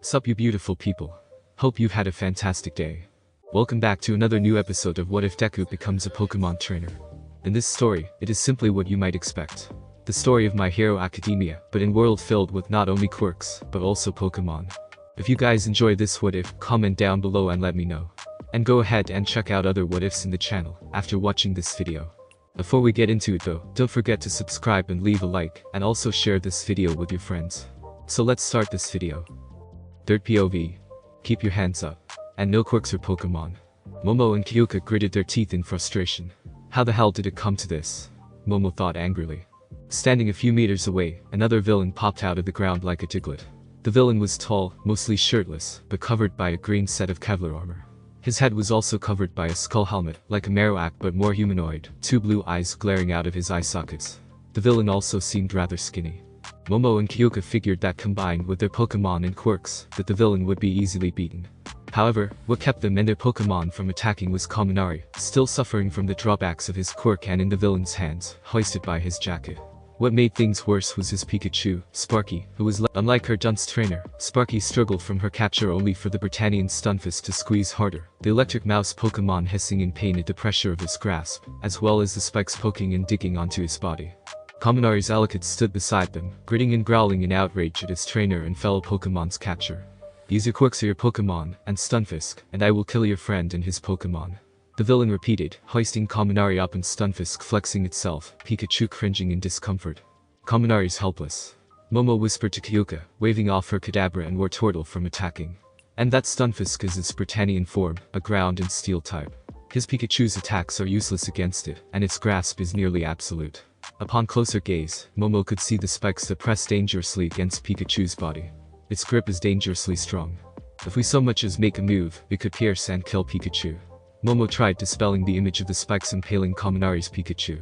Sup you beautiful people. Hope you've had a fantastic day. Welcome back to another new episode of What If Deku Becomes a Pokemon Trainer. In this story, it is simply what you might expect. The story of My Hero Academia, but in world filled with not only quirks, but also Pokemon. If you guys enjoy this what if, comment down below and let me know. And go ahead and check out other what ifs in the channel, after watching this video. Before we get into it though, don't forget to subscribe and leave a like, and also share this video with your friends. So let's start this video. Third POV. Keep your hands up. And no quirks or Pokemon. Momo and Kyuka gritted their teeth in frustration. How the hell did it come to this? Momo thought angrily. Standing a few meters away, another villain popped out of the ground like a Diglett. The villain was tall, mostly shirtless, but covered by a green set of Kevlar armor. His head was also covered by a skull helmet, like a Marowak but more humanoid, two blue eyes glaring out of his eye sockets. The villain also seemed rather skinny. Momo and Kyuka figured that combined with their Pokemon and quirks, that the villain would be easily beaten. However, what kept them and their Pokemon from attacking was Kaminari, still suffering from the drawbacks of his quirk and in the villain's hands, hoisted by his jacket. What made things worse was his Pikachu, Sparky, who was unlike her dunce trainer. Sparky struggled from her capture only for the Britannian Stunfisk to squeeze harder, the electric mouse Pokemon hissing in pain at the pressure of his grasp, as well as the spikes poking and digging onto his body. Kaminari's Alikid stood beside them, gritting and growling in outrage at his trainer and fellow Pokemon's capture. Use your quirks or your Pokemon, and Stunfisk, and I will kill your friend and his Pokemon. The villain repeated, hoisting Kaminari up and Stunfisk flexing itself, Pikachu cringing in discomfort. Kaminari's helpless. Momo whispered to Kyuka, waving off her Kadabra and Wartortle from attacking. And that Stunfisk is its Britannian form, a ground and steel type. His Pikachu's attacks are useless against it, and its grasp is nearly absolute. Upon closer gaze, Momo could see the spikes that press dangerously against Pikachu's body. Its grip is dangerously strong. If we so much as make a move, we could pierce and kill Pikachu. Momo tried dispelling the image of the spikes impaling Kaminari's Pikachu.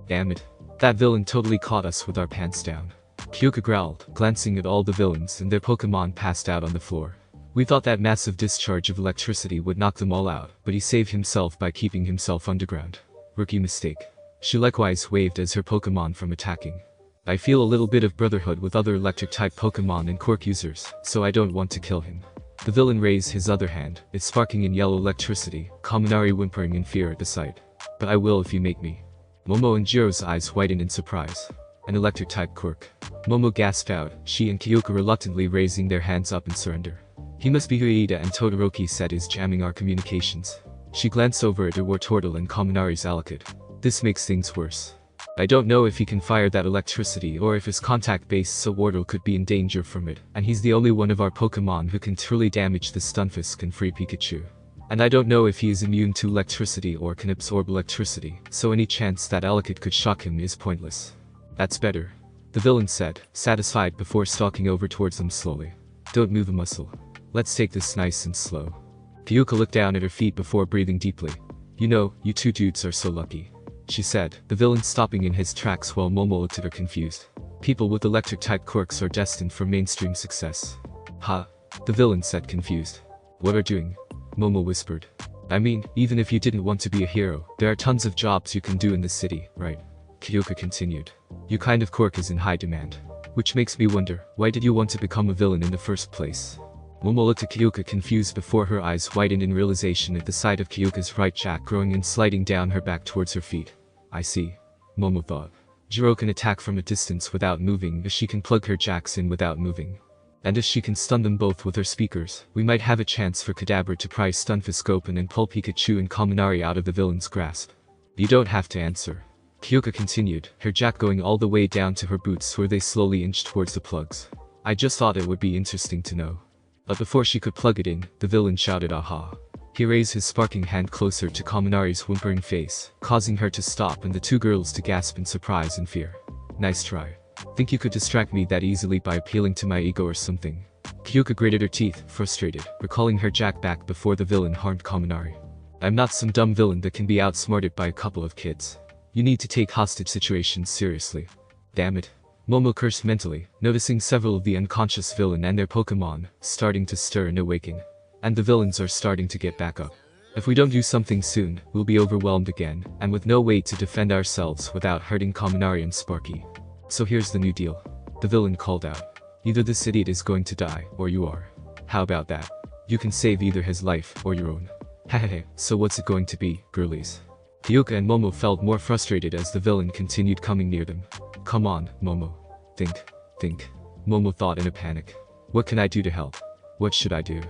Damn it. That villain totally caught us with our pants down. Kyuka growled, glancing at all the villains and their Pokemon passed out on the floor. We thought that massive discharge of electricity would knock them all out, but he saved himself by keeping himself underground. Rookie mistake. She likewise waved as her Pokemon from attacking. I feel a little bit of brotherhood with other electric-type Pokemon and quirk users, so I don't want to kill him. The villain raised his other hand, it sparking in yellow electricity, Kaminari whimpering in fear at the sight. But I will if you make me. Momo and Jiro's eyes whitened in surprise. An electric-type quirk. Momo gasped out, she and Kyuka reluctantly raising their hands up in surrender. He must be who Iida and Todoroki said is jamming our communications. She glanced over at her Wartortle and Kaminari's Alikid. This makes things worse. I don't know if he can fire that electricity or if his contact base so Wartortle could be in danger from it, and he's the only one of our Pokemon who can truly damage the Stunfisk and free Pikachu. And I don't know if he is immune to electricity or can absorb electricity, so any chance that Alikid could shock him is pointless. That's better. The villain said, satisfied before stalking over towards them slowly. Don't move a muscle. Let's take this nice and slow. Kyuka looked down at her feet before breathing deeply. You know, you two dudes are so lucky, she said, the villain stopping in his tracks while Momo looked at her confused. People with electric-type quirks are destined for mainstream success. Ha, the villain said confused. What are doing? Momo whispered. I mean, even if you didn't want to be a hero, there are tons of jobs you can do in the city, right? Kyuka continued. Your kind of quirk is in high demand. Which makes me wonder, why did you want to become a villain in the first place? Momo looked at Kyuka confused before her eyes widened in realization at the sight of Kyuka's right jack growing and sliding down her back towards her feet. I see. Momo thought. Jiro can attack from a distance without moving as she can plug her jacks in without moving. And if she can stun them both with her speakers, we might have a chance for Kadabra to pry Stunfisk open and pull Pikachu and Kaminari out of the villain's grasp. You don't have to answer. Kyuka continued, her jack going all the way down to her boots where they slowly inched towards the plugs. I just thought it would be interesting to know. But before she could plug it in, the villain shouted aha. He raised his sparking hand closer to Kaminari's whimpering face, causing her to stop and the two girls to gasp in surprise and fear. Nice try. Think you could distract me that easily by appealing to my ego or something? Kyuka gritted her teeth, frustrated, recalling her jack back before the villain harmed Kaminari. I'm not some dumb villain that can be outsmarted by a couple of kids. You need to take hostage situations seriously. Damn it. Momo cursed mentally, noticing several of the unconscious villain and their Pokemon starting to stir and awaken. And the villains are starting to get back up. If we don't do something soon, we'll be overwhelmed again, and with no way to defend ourselves without hurting Kaminari and Sparky. So here's the new deal. The villain called out. Either this idiot is going to die, or you are. How about that? You can save either his life or your own. Hehehe, so what's it going to be, girlies? Hyuga and Momo felt more frustrated as the villain continued coming near them. Come on, Momo. Think. Momo thought in a panic. What can I do to help? What should I do?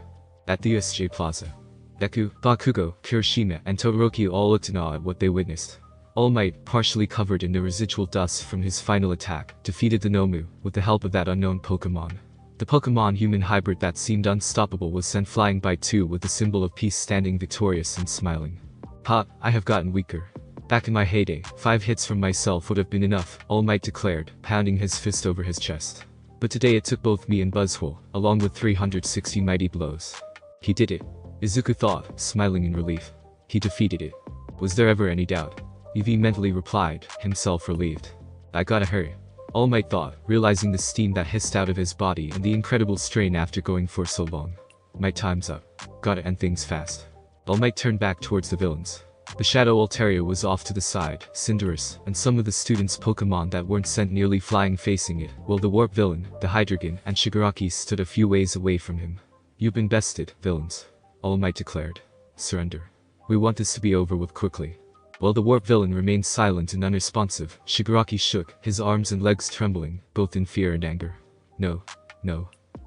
At the USJ Plaza, Deku, Bakugo, Kirishima, and Todoroki all looked in awe at what they witnessed. All Might, partially covered in the residual dust from his final attack, defeated the Nomu with the help of that unknown Pokemon. The Pokemon-human hybrid that seemed unstoppable was sent flying by too, with the symbol of peace standing victorious and smiling. Ha, I have gotten weaker. Back in my heyday, 5 hits from myself would have been enough, All Might declared, pounding his fist over his chest. But today it took both me and Buzzwole, along with 360 mighty blows. He did it. Izuku thought, smiling in relief. He defeated it. Was there ever any doubt? Eevee mentally replied, himself relieved. I gotta hurry. All Might thought, realizing the steam that hissed out of his body and the incredible strain after going for so long. My time's up. Gotta end things fast. All Might turned back towards the villains. The Shadow Altaria was off to the side, Cinderace, and some of the students' Pokemon that weren't sent nearly flying facing it, while the Warp Villain, the Hydreigon, and Shigaraki stood a few ways away from him. You've been bested, villains. All Might declared. Surrender. We want this to be over with quickly. While the Warp Villain remained silent and unresponsive, Shigaraki shook, his arms and legs trembling, both in fear and anger. No.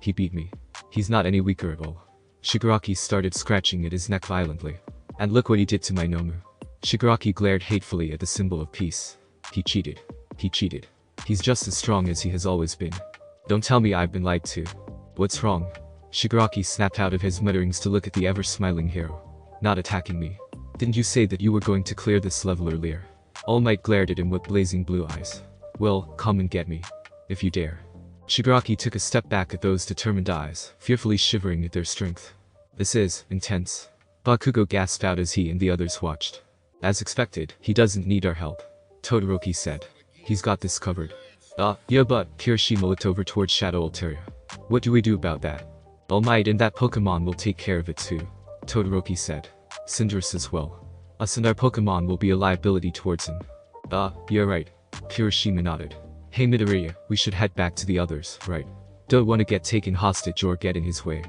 He beat me. He's not any weaker at all. Shigaraki started scratching at his neck violently. And look what he did to my Nomu. Shigaraki glared hatefully at the symbol of peace. He cheated. He's just as strong as he has always been. Don't tell me I've been lied to. What's wrong? Shigaraki snapped out of his mutterings to look at the ever-smiling hero. Not attacking me. Didn't you say that you were going to clear this level earlier? All Might glared at him with blazing blue eyes. Well, come and get me. If you dare. Shigaraki took a step back at those determined eyes, fearfully shivering at their strength. This is intense. Bakugo gasped out as he and the others watched. As expected, he doesn't need our help. Todoroki said. He's got this covered. Yeah but, Kirishima looked over towards Shadow Altaria. What do we do about that? All Might and that Pokemon will take care of it too. Todoroki said. Cinderace as well. Us and our Pokemon will be a liability towards him. You're right. Kirishima nodded. Hey Midoriya, we should head back to the others, right? Don't want to get taken hostage or get in his way.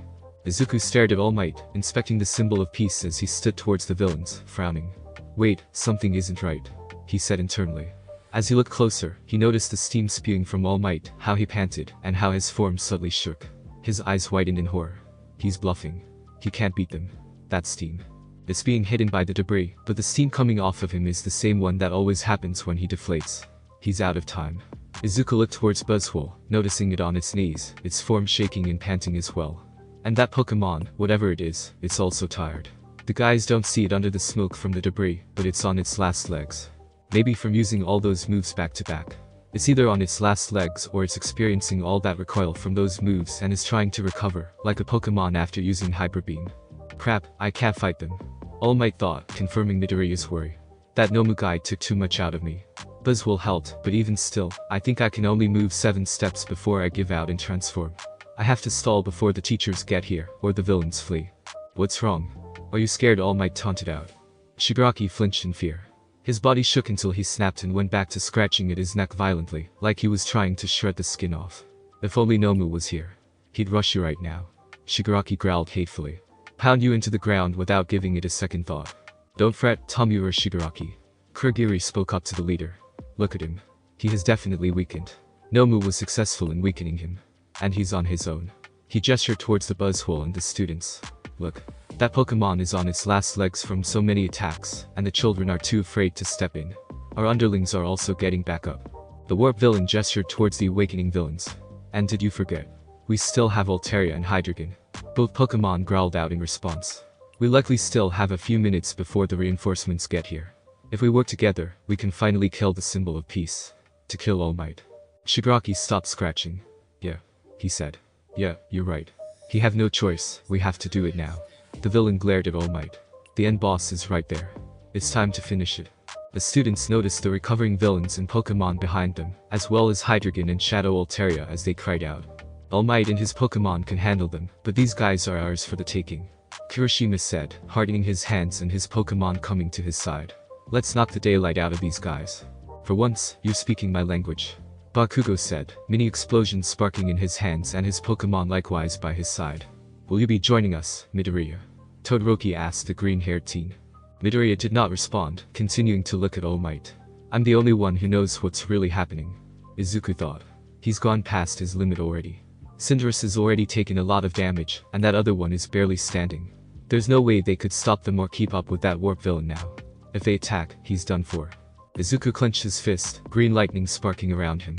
Izuku stared at All Might, inspecting the symbol of peace as he stood towards the villains, frowning. Wait, something isn't right, he said internally. As he looked closer, he noticed the steam spewing from All Might, how he panted, and how his form subtly shook. His eyes widened in horror. He's bluffing. He can't beat them. That steam. It's being hidden by the debris, but the steam coming off of him is the same one that always happens when he deflates. He's out of time. Izuku looked towards Buzzwole, noticing it on its knees, its form shaking and panting as well. And that Pokemon, whatever it is, it's also tired. The guys don't see it under the smoke from the debris, but it's on its last legs. Maybe from using all those moves back to back. It's either on its last legs or it's experiencing all that recoil from those moves and is trying to recover, like a Pokemon after using Hyper Beam. Crap, I can't fight them. All Might thought, confirming Midoriya's worry. That Nomu guy took too much out of me. Buzzwole helped, but even still, I think I can only move 7 steps before I give out and transform. I have to stall before the teachers get here, or the villains flee. What's wrong? Are you scared? All Might taunted out. Shigaraki flinched in fear. His body shook until he snapped and went back to scratching at his neck violently, like he was trying to shred the skin off. If only Nomu was here. He'd rush you right now. Shigaraki growled hatefully. Pound you into the ground without giving it a second thought. Don't fret, Tomura Shigaraki. Kurogiri spoke up to the leader. Look at him. He has definitely weakened. Nomu was successful in weakening him. And he's on his own. He gestured towards the Buzzwole and the students. Look. That Pokemon is on its last legs from so many attacks, and the children are too afraid to step in. Our underlings are also getting back up. The Warp Villain gestured towards the awakening villains. And did you forget? We still have Altaria and Hydreigon. Both Pokemon growled out in response. We likely still have a few minutes before the reinforcements get here. If we work together, we can finally kill the symbol of peace. To kill All Might. Shigaraki stopped scratching. Yeah, he said. Yeah, you're right. He have no choice, we have to do it now. The villain glared at All Might. The end boss is right there. It's time to finish it. The students noticed the recovering villains and Pokemon behind them, as well as Hydreigon and Shadow Altaria as they cried out. All Might and his Pokemon can handle them, but these guys are ours for the taking. Kirishima said, hardening his hands and his Pokemon coming to his side. Let's knock the daylight out of these guys. For once, you're speaking my language. Bakugo said, mini explosions sparking in his hands and his Pokemon likewise by his side. Will you be joining us, Midoriya? Todoroki asked the green-haired teen. Midoriya did not respond, continuing to look at All Might. I'm the only one who knows what's really happening, Izuku thought. He's gone past his limit already. Cinderace has already taken a lot of damage, and that other one is barely standing. There's no way they could stop them or keep up with that warp villain now. If they attack, he's done for. Izuku clenched his fist, green lightning sparking around him.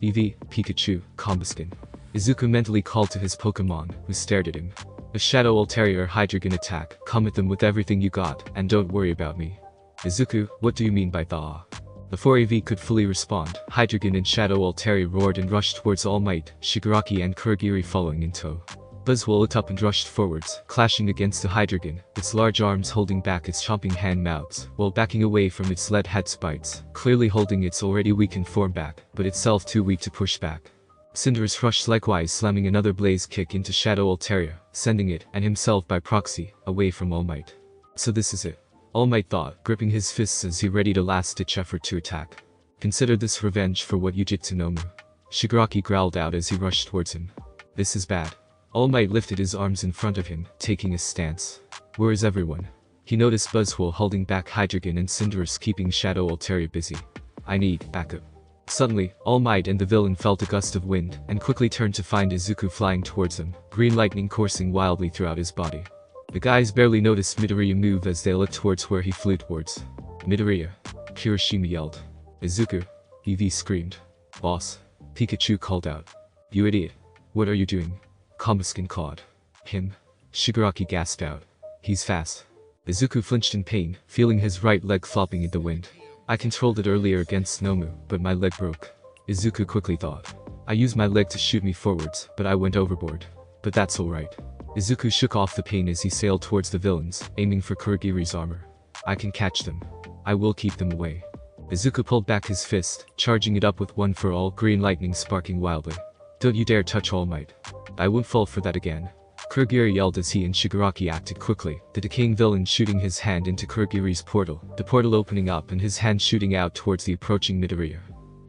Eevee, Pikachu, Combuskin. Izuku mentally called to his Pokemon, who stared at him. A Shadow Altaria or Hydreigon attack, come at them with everything you got, and don't worry about me. Izuku, what do you mean by thaw? Before Eevee could fully respond, Hydreigon and Shadow Altaria roared and rushed towards All Might, Shigaraki and Kurogiri following in tow. Buzzwole looked up and rushed forwards, clashing against the Hydreigon, its large arms holding back its chomping hand mouths, while backing away from its lead head spikes, clearly holding its already weakened form back, but itself too weak to push back. Cinderace rushed likewise, slamming another blaze kick into Shadow Altaria, sending it, and himself by proxy, away from All Might. So this is it. All Might thought, gripping his fists as he readied a last-ditch effort to attack. Consider this revenge for what you did to Nomu. Shigaraki growled out as he rushed towards him. This is bad. All Might lifted his arms in front of him, taking a stance. Where is everyone? He noticed Buzzwole holding back Hydreigon and Cinderace keeping Shadow Altaria busy. I need backup. Suddenly, All Might and the villain felt a gust of wind, and quickly turned to find Izuku flying towards them, green lightning coursing wildly throughout his body. The guys barely noticed Midoriya move as they looked towards where he flew towards. Midoriya. Kirishima yelled. Izuku. Eevee screamed. Boss. Pikachu called out. You idiot. What are you doing? Combuskin cawed. Him. Shigaraki gasped out. He's fast. Izuku flinched in pain, feeling his right leg flopping in the wind. I controlled it earlier against Nomu, but my leg broke. Izuku quickly thought. I used my leg to shoot me forwards, but I went overboard. But that's alright. Izuku shook off the pain as he sailed towards the villains, aiming for Kurogiri's armor. I can catch them. I will keep them away. Izuku pulled back his fist, charging it up with one for all, green lightning sparking wildly. Don't you dare touch All Might. I won't fall for that again. Kurogiri yelled as he and Shigaraki acted quickly, the decaying villain shooting his hand into Kurogiri's portal, the portal opening up and his hand shooting out towards the approaching Midoriya.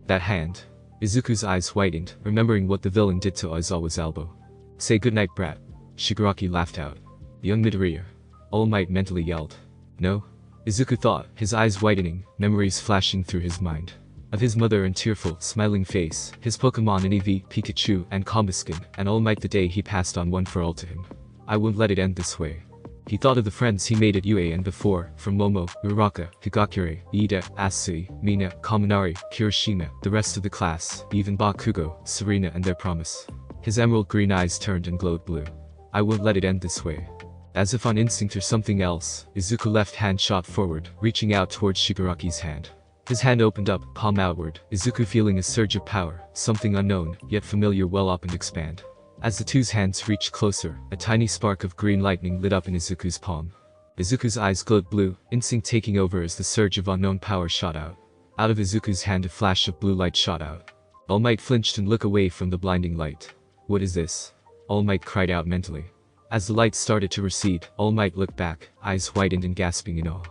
That hand. Izuku's eyes whitened, remembering what the villain did to Aizawa's elbow. Say goodnight, brat. Shigaraki laughed out. Young Midoriya. All Might mentally yelled. No? Izuku thought, his eyes widening, memories flashing through his mind. Of his mother and tearful, smiling face, his Pokemon and Eevee, Pikachu, and Combuskin, and All Might the day he passed on one for all to him. I won't let it end this way. He thought of the friends he made at UA and before, from Momo, Uraraka, Higakure, Iida, Asui, Mina, Kaminari, Kirishima, the rest of the class, even Bakugo, Serena and their promise. His emerald green eyes turned and glowed blue. I won't let it end this way. As if on instinct or something else, Izuku's left hand shot forward, reaching out towards Shigaraki's hand. His hand opened up, palm outward, Izuku feeling a surge of power, something unknown, yet familiar well up and expand. As the two's hands reached closer, a tiny spark of green lightning lit up in Izuku's palm. Izuku's eyes glowed blue, instinct taking over as the surge of unknown power shot out. Out of Izuku's hand a flash of blue light shot out. All Might flinched and looked away from the blinding light. What is this? All Might cried out mentally. As the light started to recede, All Might looked back, eyes widened and gasping in awe.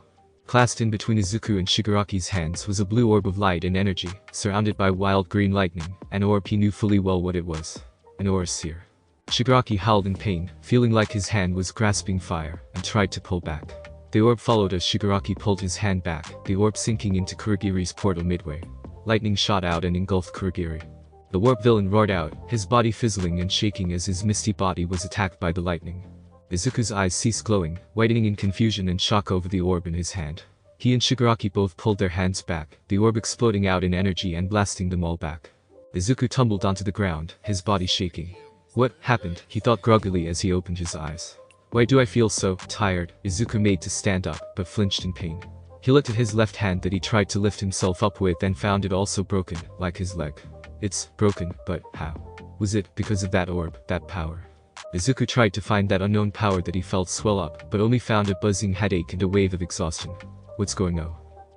Clasped in between Izuku and Shigaraki's hands was a blue orb of light and energy, surrounded by wild green lightning, an orb he knew fully well what it was. An aura sphere. Shigaraki howled in pain, feeling like his hand was grasping fire, and tried to pull back. The orb followed as Shigaraki pulled his hand back, the orb sinking into Kurogiri's portal midway. Lightning shot out and engulfed Kurogiri. The warp villain roared out, his body fizzling and shaking as his misty body was attacked by the lightning. Izuku's eyes ceased glowing, widening in confusion and shock over the orb in his hand. He and Shigaraki both pulled their hands back, the orb exploding out in energy and blasting them all back. Izuku tumbled onto the ground, his body shaking. What happened? He thought groggily as he opened his eyes. Why do I feel so tired? Izuku made to stand up, but flinched in pain. He looked at his left hand that he tried to lift himself up with and found it also broken, like his leg. It's broken, but how? Was it because of that orb, that power? Izuku tried to find that unknown power that he felt swell up, but only found a buzzing headache and a wave of exhaustion. What's going on?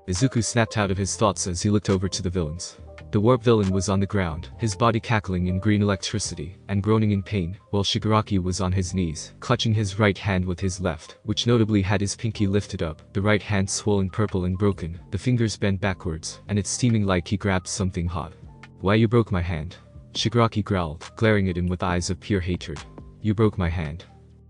Izuku snapped out of his thoughts as he looked over to the villains. The warp villain was on the ground, his body cackling in green electricity, and groaning in pain, while Shigaraki was on his knees, clutching his right hand with his left, which notably had his pinky lifted up, the right hand swollen purple and broken, the fingers bent backwards, and it's steaming like he grabbed something hot. Why you broke my hand? Shigaraki growled, glaring at him with eyes of pure hatred. You broke my hand.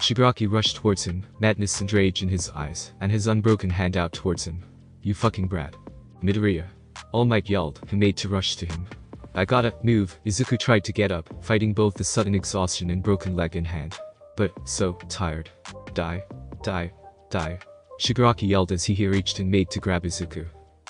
Shigaraki rushed towards him, madness and rage in his eyes, and his unbroken hand out towards him. You fucking brat. Midoriya. All Might yelled, who made to rush to him. I gotta move. Izuku tried to get up, fighting both the sudden exhaustion and broken leg in hand. But, so tired. Die. Die. Die. Shigaraki yelled as he reached and made to grab Izuku.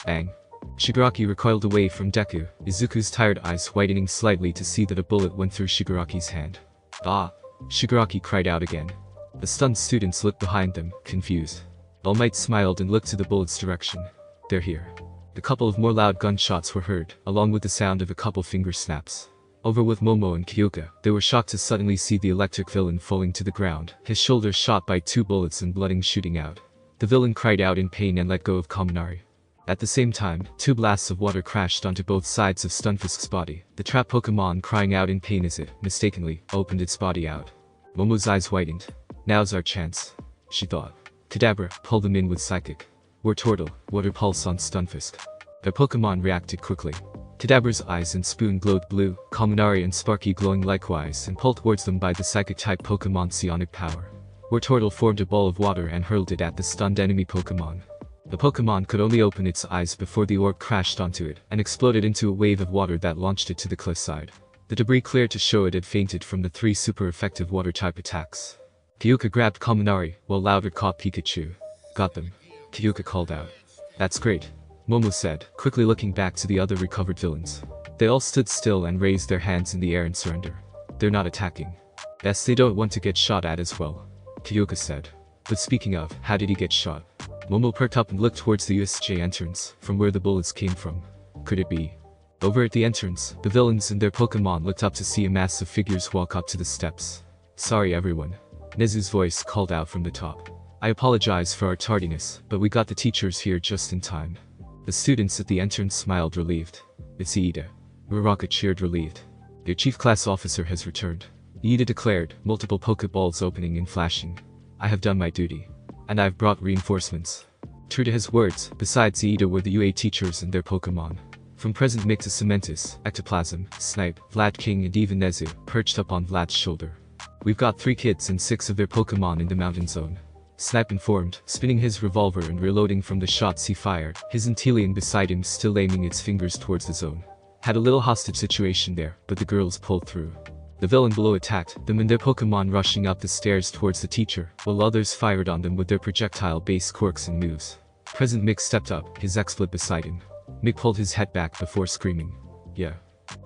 Bang. Shigaraki recoiled away from Deku, Izuku's tired eyes whitening slightly to see that a bullet went through Shigaraki's hand. Ah! Shigaraki cried out again. The stunned students looked behind them, confused. All Might smiled and looked to the bullet's direction. They're here. A couple of more loud gunshots were heard, along with the sound of a couple finger snaps. Over with Momo and Kyoka, they were shocked to suddenly see the electric villain falling to the ground, his shoulders shot by 2 bullets and blooding shooting out. The villain cried out in pain and let go of Kaminari. At the same time, 2 blasts of water crashed onto both sides of Stunfisk's body, the trap Pokemon crying out in pain as it, mistakenly, opened its body out. Momo's eyes widened. Now's our chance, she thought. Kadabra, pull them in with Psychic. Wartortle, Water Pulse on Stunfisk. Their Pokemon reacted quickly. Kadabra's eyes and spoon glowed blue, Kaminari and Sparky glowing likewise and pulled towards them by the Psychic-type Pokemon Psionic power. Wartortle formed a ball of water and hurled it at the stunned enemy Pokemon. The Pokemon could only open its eyes before the orb crashed onto it and exploded into a wave of water that launched it to the cliffside. The debris cleared to show it had fainted from the 3 super effective water-type attacks. Kyoka grabbed Kaminari, while Louder caught Pikachu. Got them. Kyoka called out. That's great, Momo said, quickly looking back to the other recovered villains. They all stood still and raised their hands in the air in surrender. They're not attacking. Best they don't want to get shot at as well, Kyoka said. But speaking of, how did he get shot? Momo perked up and looked towards the USJ entrance, from where the bullets came from. Could it be? Over at the entrance, the villains and their Pokemon looked up to see a mass of figures walk up to the steps. Sorry everyone. Nezu's voice called out from the top. I apologize for our tardiness, but we got the teachers here just in time. The students at the entrance smiled relieved. It's Iida. Uraraka cheered relieved. Their chief class officer has returned. Iida declared, multiple Pokeballs opening and flashing. I have done my duty. And I've brought reinforcements. True to his words, besides Iida were the UA teachers and their Pokemon. From present Mick to Cementus, Ectoplasm, Snipe, Vlad King and even Nezu, perched up on Vlad's shoulder. We've got 3 kids and 6 of their Pokemon in the mountain zone. Snipe informed, spinning his revolver and reloading from the shots he fired, his Inteleon beside him still aiming its fingers towards the zone. Had a little hostage situation there, but the girls pulled through. The villain below attacked them and their Pokemon rushing up the stairs towards the teacher, while others fired on them with their projectile-based quirks and moves. Present Mick stepped up, his XSplit beside him. Mick pulled his head back before screaming. Yeah.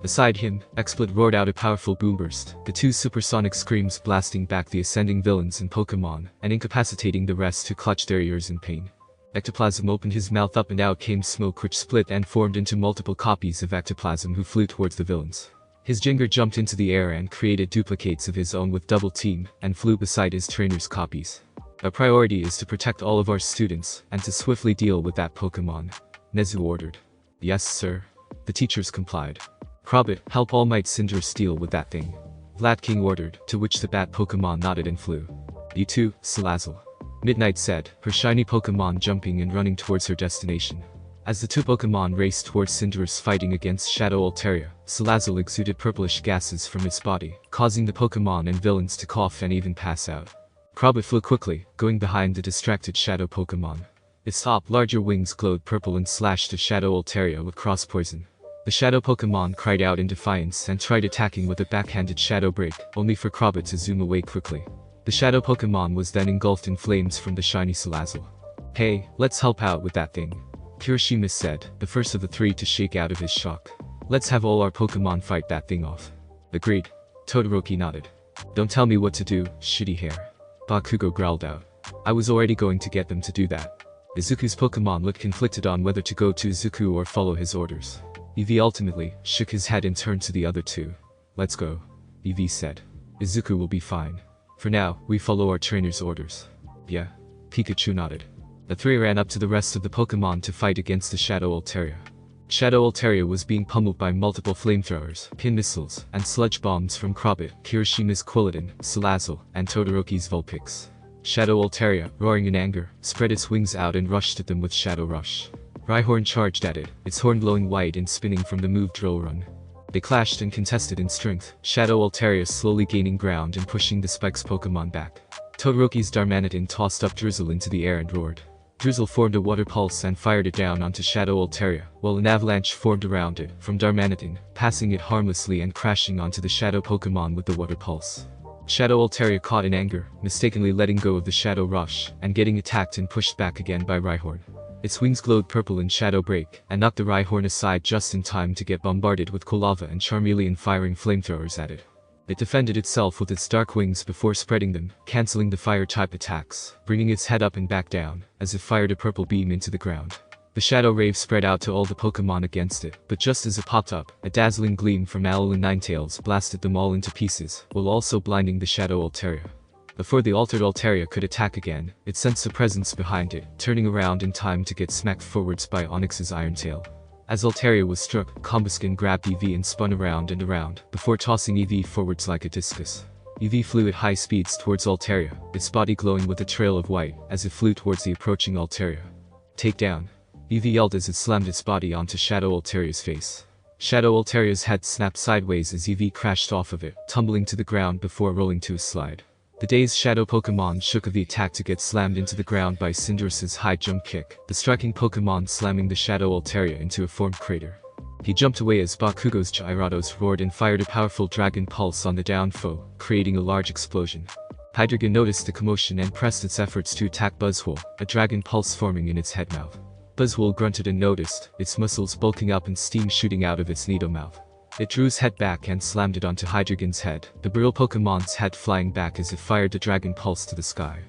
Beside him, XSplit roared out a powerful boomburst, the 2 supersonic screams blasting back the ascending villains and Pokemon, and incapacitating the rest who clutched their ears in pain. Ectoplasm opened his mouth up and out came smoke which split and formed into multiple copies of Ectoplasm who flew towards the villains. His Jinger jumped into the air and created duplicates of his own with double team, and flew beside his trainer's copies. Our priority is to protect all of our students, and to swiftly deal with that Pokemon, Nezu ordered. Yes sir. The teachers complied. Probit, help All Might Cinderace deal with that thing. Vlad King ordered, to which the bat Pokemon nodded and flew. You too, Salazzle. Midnight said, her shiny Pokemon jumping and running towards her destination. As the 2 Pokemon raced towards Cinderace fighting against Shadow Altaria, Salazzle exuded purplish gases from its body, causing the Pokemon and villains to cough and even pass out. Probit flew quickly, going behind the distracted Shadow Pokemon. Its top, larger wings glowed purple and slashed the Shadow Altaria with cross poison. The Shadow Pokemon cried out in defiance and tried attacking with a backhanded Shadow Break, only for Probit to zoom away quickly. The Shadow Pokemon was then engulfed in flames from the shiny Salazzle. Hey, let's help out with that thing, Kirishima said, the first of the 3 to shake out of his shock. Let's have all our Pokemon fight that thing off. Agreed. Todoroki nodded. Don't tell me what to do, shitty hair. Bakugo growled out. I was already going to get them to do that. Izuku's Pokemon looked conflicted on whether to go to Izuku or follow his orders. Eevee ultimately shook his head and turned to the other 2. Let's go, Eevee said. Izuku will be fine. For now, we follow our trainer's orders. Yeah. Pikachu nodded. The 3 ran up to the rest of the Pokemon to fight against the Shadow Altaria. Shadow Altaria was being pummeled by multiple flamethrowers, pin missiles, and sludge bombs from Probit, Kirishima's Quilladin, Salazzle, and Todoroki's Vulpix. Shadow Altaria, roaring in anger, spread its wings out and rushed at them with Shadow Rush. Rhyhorn charged at it, its horn glowing white and spinning from the move Drill Run. They clashed and contested in strength, Shadow Altaria slowly gaining ground and pushing the Spike's Pokemon back. Todoroki's Darmanitan tossed up Drizzle into the air and roared. Drizzle formed a water pulse and fired it down onto Shadow Altaria, while an avalanche formed around it from Darmanitan, passing it harmlessly and crashing onto the Shadow Pokemon with the water pulse. Shadow Altaria caught in anger, mistakenly letting go of the Shadow Rush, and getting attacked and pushed back again by Rhyhorn. Its wings glowed purple in Shadow Break, and knocked the Rhyhorn aside just in time to get bombarded with Kolava and Charmeleon firing flamethrowers at it. It defended itself with its dark wings before spreading them, cancelling the fire-type attacks, bringing its head up and back down, as it fired a purple beam into the ground. The Shadow Rave spread out to all the Pokemon against it, but just as it popped up, a dazzling gleam from Alolan Ninetales blasted them all into pieces, while also blinding the Shadow Altaria. Before the altered Altaria could attack again, it sensed a presence behind it, turning around in time to get smacked forwards by Onyx's Iron Tail. As Altaria was struck, Combusken grabbed EV and spun around and around, before tossing EV forwards like a discus. EV flew at high speeds towards Altaria, its body glowing with a trail of white, as it flew towards the approaching Altaria. Take down. EV yelled as it slammed its body onto Shadow Altaria's face. Shadow Altaria's head snapped sideways as EV crashed off of it, tumbling to the ground before rolling to a slide. The dazed Shadow Pokemon shook of the attack to get slammed into the ground by Cinderace's high jump kick, the striking Pokemon slamming the Shadow Altaria into a formed crater. He jumped away as Bakugo's Gyarados roared and fired a powerful Dragon Pulse on the down foe, creating a large explosion. Hydreigon noticed the commotion and pressed its efforts to attack Buzzwole, a Dragon Pulse forming in its head mouth. Buzzwole grunted and noticed, its muscles bulking up and steam shooting out of its needle mouth. It drew its head back and slammed it onto Hydreigon's head, the Burial Pokemon's head flying back as it fired the Dragon Pulse to the sky.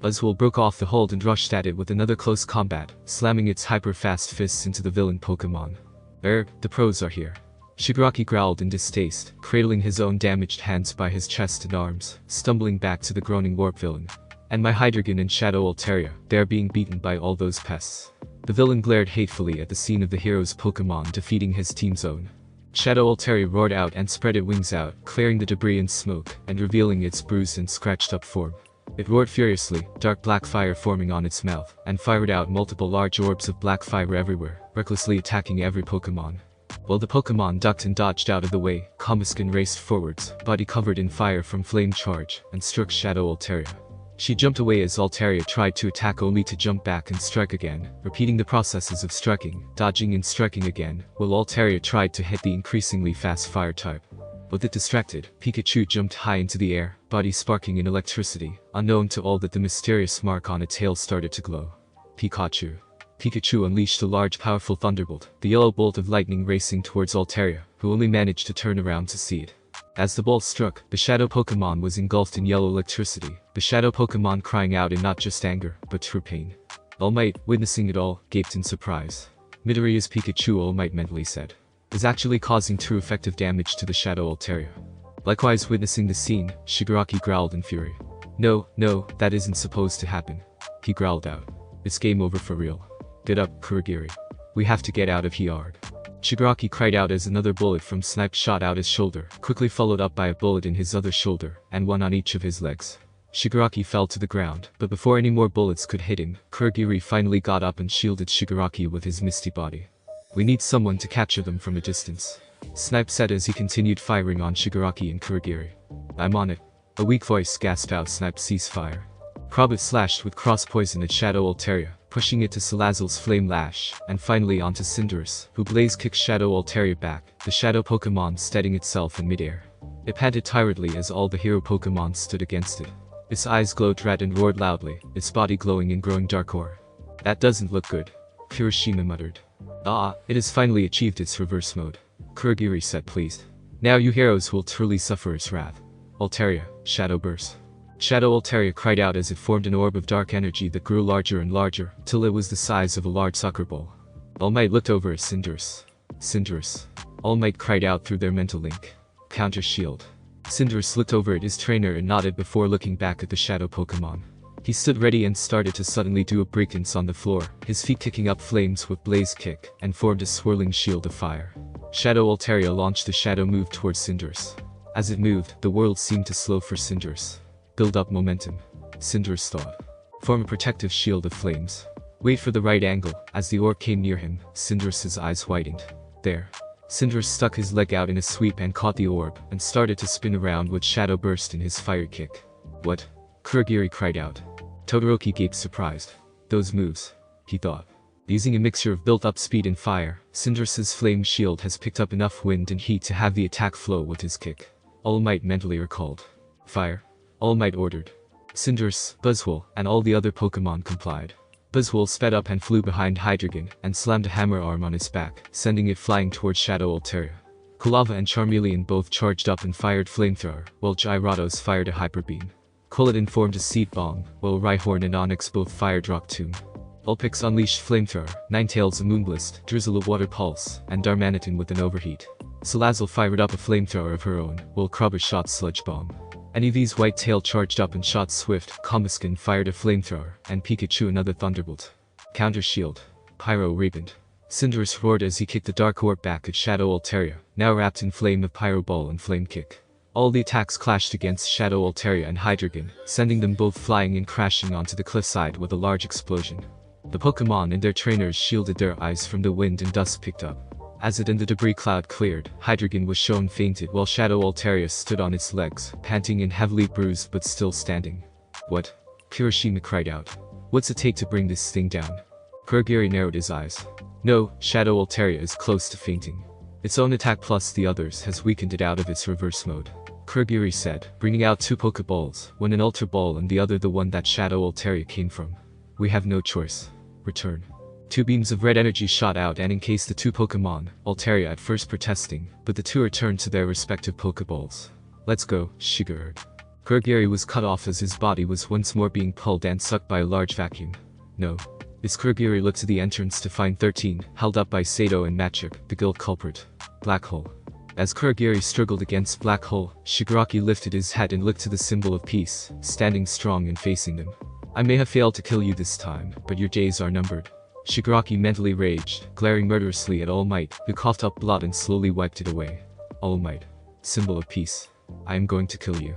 Buzzwole broke off the hold and rushed at it with another close combat, slamming its hyper-fast fists into the villain Pokemon. The pros are here. Shigaraki growled in distaste, cradling his own damaged hands by his chest and arms, stumbling back to the groaning warp villain. And my Hydreigon and Shadow Altaria, they are being beaten by all those pests. The villain glared hatefully at the scene of the hero's Pokemon defeating his team's own. Shadow Altaria roared out and spread its wings out, clearing the debris and smoke, and revealing its bruised and scratched up form. It roared furiously, dark black fire forming on its mouth, and fired out multiple large orbs of black fire everywhere, recklessly attacking every Pokemon. While the Pokemon ducked and dodged out of the way, Combusken raced forwards, body covered in fire from flame charge, and struck Shadow Altaria. She jumped away as Altaria tried to attack only to jump back and strike again, repeating the processes of striking, dodging and striking again, while Altaria tried to hit the increasingly fast fire type. With it distracted, Pikachu jumped high into the air, body sparking in electricity, unknown to all that the mysterious mark on its tail started to glow. Pikachu. Pikachu unleashed a large powerful thunderbolt, the yellow bolt of lightning racing towards Altaria, who only managed to turn around to see it. As the bolt struck, the Shadow Pokemon was engulfed in yellow electricity, the Shadow Pokemon crying out in not just anger, but true pain. All Might, witnessing it all, gaped in surprise. Midoriya's Pikachu, All Might mentally said, is actually causing true effective damage to the Shadow Altaria. Likewise witnessing the scene, Shigaraki growled in fury. No, that isn't supposed to happen. He growled out. It's game over for real. Get up, Kurogiri. We have to get out of here. Shigaraki cried out as another bullet from Snipe shot out his shoulder, quickly followed up by a bullet in his other shoulder, and one on each of his legs. Shigaraki fell to the ground, but before any more bullets could hit him, Kurogiri finally got up and shielded Shigaraki with his misty body. We need someone to capture them from a distance. Snipe said as he continued firing on Shigaraki and Kurogiri. I'm on it. A weak voice gasped out Snipe's ceasefire. Krabit slashed with cross poison at Shadow Altaria, pushing it to Salazzle's Flame Lash, and finally onto Cinderace, who blaze kicked Shadow Altaria back, the Shadow Pokemon steadying itself in midair. It panted tiredly as all the hero Pokemon stood against it. Its eyes glowed red and roared loudly, its body glowing in growing dark ore. That doesn't look good. Kirishima muttered. It has finally achieved its reverse mode. Kurogiri said pleased. Now you heroes will truly suffer its wrath. Altaria, Shadow Burst. Shadow Altaria cried out as it formed an orb of dark energy that grew larger and larger, till it was the size of a large soccer ball. All Might looked over at Cinderace. Cinderace. All Might cried out through their mental link. Counter shield. Cinderace looked over at his trainer and nodded before looking back at the Shadow Pokemon. He stood ready and started to suddenly do a breakdance on the floor, his feet kicking up flames with Blaze Kick, and formed a swirling shield of fire. Shadow Altaria launched the shadow move towards Cinderace. As it moved, the world seemed to slow for Cinderace. Build up momentum. Cinderace thought. Form a protective shield of flames. Wait for the right angle. As the orb came near him, Cinderace's eyes widened. There. Cinderace stuck his leg out in a sweep and caught the orb, and started to spin around with Shadow Burst in his fire kick. What? Kurogiri cried out. Todoroki gaped surprised. Those moves, he thought. Using a mixture of built-up speed and fire, Cinderace's flame shield has picked up enough wind and heat to have the attack flow with his kick. All Might mentally recalled. Fire. All Might ordered. Cinderace, Buzzwole, and all the other Pokemon complied. Buzzwole sped up and flew behind Hydreigon and slammed a hammer arm on his back, sending it flying towards Shadow Altaria. Kulava and Charmeleon both charged up and fired Flamethrower, while Gyarados fired a Hyper Beam. Quilladin formed a Seed Bomb, while Rhyhorn and Onix both fired Rock Tomb. Vulpix unleashed Flamethrower, Ninetales a Moonblast, Drizzle a Water Pulse, and Darmanitan with an Overheat. Salazzle fired up a Flamethrower of her own, while Krabba shot Sludge Bomb. Eevee's Whitetail charged up and shot Swift, Combusken fired a Flamethrower, and Pikachu another Thunderbolt. Counter Shield. Pyro Radiant. Cinderace roared as he kicked the Dark Orb back at Shadow Altaria, now wrapped in flame of Pyro Ball and Flame Kick. All the attacks clashed against Shadow Altaria and Hydreigon, sending them both flying and crashing onto the cliffside with a large explosion. The Pokemon and their trainers shielded their eyes from the wind and dust picked up. As it and the debris cloud cleared, Hydreigon was shown fainted while Shadow Altaria stood on its legs, panting and heavily bruised but still standing. What? Kirishima cried out. What's it take to bring this thing down? Kurogiri narrowed his eyes. No, Shadow Altaria is close to fainting. Its own attack plus the others has weakened it out of its reverse mode. Kurogiri said, bringing out 2 Pokeballs, one an Ultra Ball and the other the one that Shadow Altaria came from. We have no choice. Return. 2 beams of red energy shot out and encased the 2 Pokemon, Altaria at first protesting, but the 2 returned to their respective Pokeballs. Let's go, Shiga urged. Kurogiri was cut off as his body was once more being pulled and sucked by a large vacuum. No. As Kurogiri looked to the entrance to find 13, held up by Sato and Machick, the guild culprit. Black Hole. As Kurogiri struggled against Black Hole, Shigaraki lifted his head and looked to the symbol of peace, standing strong and facing them. I may have failed to kill you this time, but your days are numbered. Shigaraki mentally raged, glaring murderously at All Might, who coughed up blood and slowly wiped it away. All Might. Symbol of peace. I am going to kill you.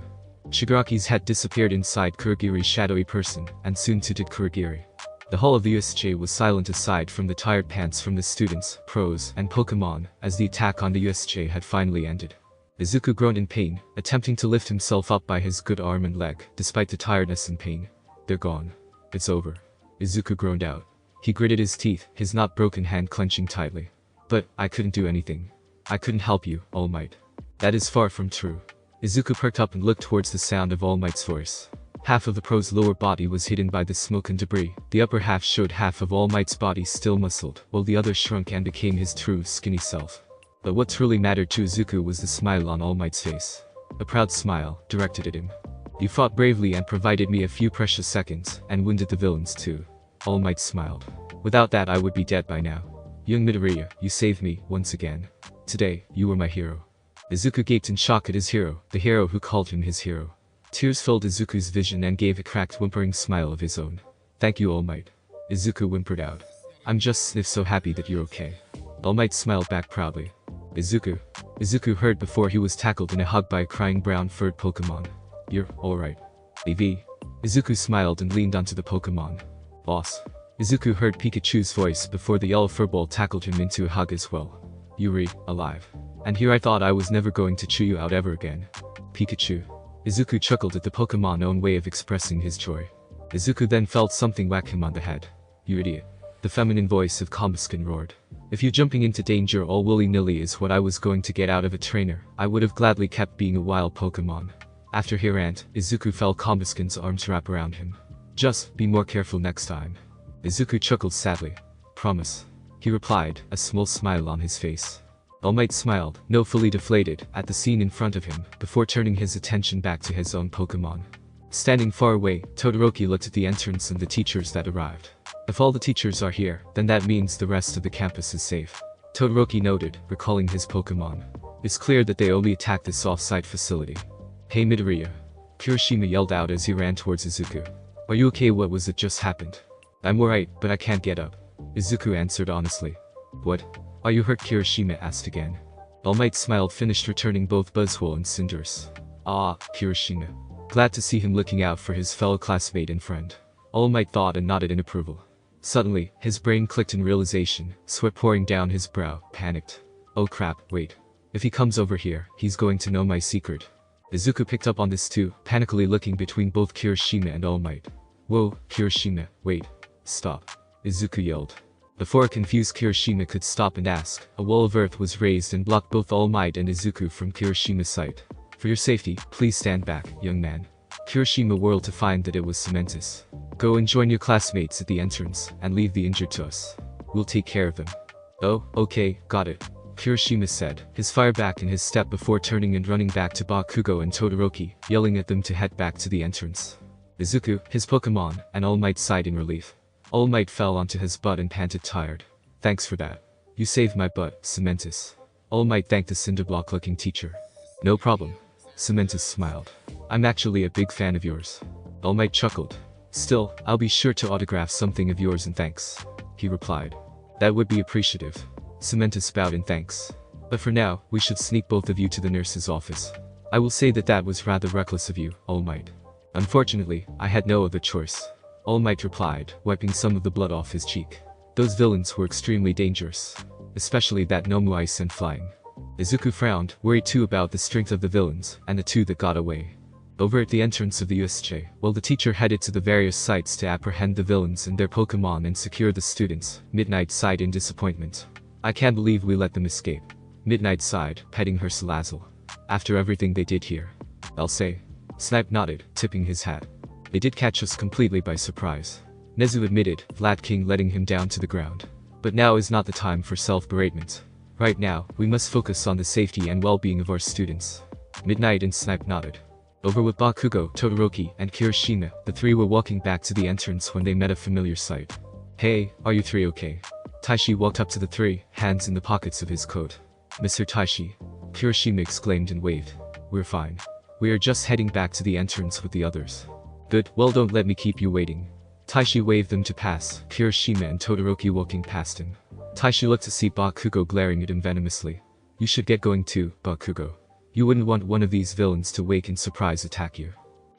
Shigaraki's head disappeared inside Kurogiri's shadowy person, and soon too did Kurogiri. The whole of the USJ was silent aside from the tired pants from the students, pros, and Pokemon, as the attack on the USJ had finally ended. Izuku groaned in pain, attempting to lift himself up by his good arm and leg, despite the tiredness and pain. They're gone. It's over. Izuku groaned out. He gritted his teeth, his not broken hand clenching tightly. But, I couldn't do anything. I couldn't help you, All Might. That is far from true. Izuku perked up and looked towards the sound of All Might's voice. Half of the pro's lower body was hidden by the smoke and debris, the upper half showed half of All Might's body still muscled, while the other shrunk and became his true, skinny self. But what truly mattered to Izuku was the smile on All Might's face. A proud smile, directed at him. You fought bravely and provided me a few precious seconds, and wounded the villains too. All Might smiled. Without that I would be dead by now. Young Midoriya, you saved me, once again. Today, you were my hero. Izuku gaped in shock at his hero, the hero who called him his hero. Tears filled Izuku's vision and gave a cracked whimpering smile of his own. Thank you, All Might. Izuku whimpered out. I'm just so happy that you're okay. All Might smiled back proudly. Izuku heard before he was tackled in a hug by a crying brown-furred Pokemon. You're alright. AV. Izuku smiled and leaned onto the Pokemon. Boss. Izuku heard Pikachu's voice before the yellow furball tackled him into a hug as well. Yuri, alive. And here I thought I was never going to chew you out ever again. Pikachu. Izuku chuckled at the Pokemon's own way of expressing his joy. Izuku then felt something whack him on the head. You idiot. The feminine voice of Combusken roared. If you jumping into danger all willy-nilly is what I was going to get out of a trainer, I would have gladly kept being a wild Pokemon. After her rant, Izuku felt Combusken's arms wrap around him. Just be more careful next time. Izuku chuckled sadly. Promise. He replied, a small smile on his face. All Might smiled, no fully deflated, at the scene in front of him, before turning his attention back to his own Pokemon. Standing far away, Todoroki looked at the entrance and the teachers that arrived. If all the teachers are here, then that means the rest of the campus is safe. Todoroki noted, recalling his Pokemon. It's clear that they only attacked this off-site facility. Hey Midoriya. Kirishima yelled out as he ran towards Izuku. Are you okay? What was it just happened? I'm alright, but I can't get up. Izuku answered honestly. What? Are you hurt? Kirishima asked again. All Might smiled, finished returning both Buzzwole and Cinderace. Ah, Kirishima. Glad to see him looking out for his fellow classmate and friend. All Might thought and nodded in approval. Suddenly, his brain clicked in realization, sweat pouring down his brow, panicked. Oh crap, wait. If he comes over here, he's going to know my secret. Izuku picked up on this too, panically looking between both Kirishima and All Might. Whoa, Kirishima, wait. Stop. Izuku yelled. Before a confused Kirishima could stop and ask, a wall of earth was raised and blocked both All Might and Izuku from Kirishima's sight. For your safety, please stand back, young man. Kirishima whirled to find that it was Cementus. Go and join your classmates at the entrance, and leave the injured to us. We'll take care of them. Oh, okay, got it. Kirishima said, his fire back in his step before turning and running back to Bakugo and Todoroki, yelling at them to head back to the entrance. Izuku, his Pokemon, and All Might sighed in relief. All Might fell onto his butt and panted tired. Thanks for that. You saved my butt, Cementus. All Might thanked the cinderblock-looking teacher. No problem. Cementus smiled. I'm actually a big fan of yours. All Might chuckled. Still, I'll be sure to autograph something of yours in thanks. He replied. That would be appreciative. Cementus bowed in thanks. But for now, we should sneak both of you to the nurse's office. I will say that was rather reckless of you, All Might. Unfortunately, I had no other choice. All Might replied, wiping some of the blood off his cheek. Those villains were extremely dangerous. Especially that Nomu ice and flying. Izuku frowned, worried too about the strength of the villains, and the two that got away. Over at the entrance of the USJ, while the teacher headed to the various sites to apprehend the villains and their Pokemon and secure the students, Midnight sighed in disappointment. I can't believe we let them escape. Midnight sighed, petting her Salazzle. After everything they did here. I'll say. Snipe nodded, tipping his hat. They did catch us completely by surprise. Nezu admitted, Vlad King letting him down to the ground. But now is not the time for self-beratement. Right now, we must focus on the safety and well-being of our students. Midnight and Snipe nodded. Over with Bakugo, Todoroki, and Kirishima, the three were walking back to the entrance when they met a familiar sight. Hey, are you three okay? Tashi walked up to the three, hands in the pockets of his coat. Mr. Tashi. Kirishima exclaimed and waved. We're fine. We are just heading back to the entrance with the others. Good, well don't let me keep you waiting. Tashi waved them to pass, Kirishima and Todoroki walking past him. Tashi looked to see Bakugo glaring at him venomously. You should get going too, Bakugo. You wouldn't want one of these villains to wake and surprise attack you.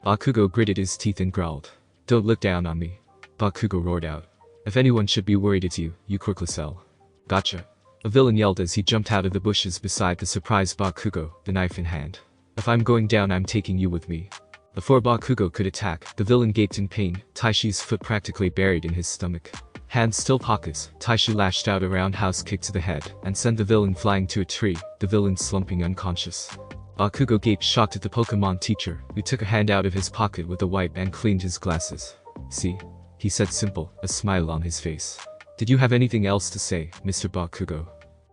Bakugo gritted his teeth and growled. Don't look down on me. Bakugo roared out. If anyone should be worried it's you, you quirkless L. Gotcha. A villain yelled as he jumped out of the bushes beside the surprised Bakugo, the knife in hand. If I'm going down I'm taking you with me. Before Bakugo could attack, the villain gaped in pain, Taishi's foot practically buried in his stomach. Hands still pockets, Tashi lashed out a roundhouse kick to the head, and sent the villain flying to a tree, the villain slumping unconscious. Bakugo gaped shocked at the Pokemon teacher, who took a hand out of his pocket with a wipe and cleaned his glasses. See? He said simple, a smile on his face. Did you have anything else to say, Mr. Bakugo?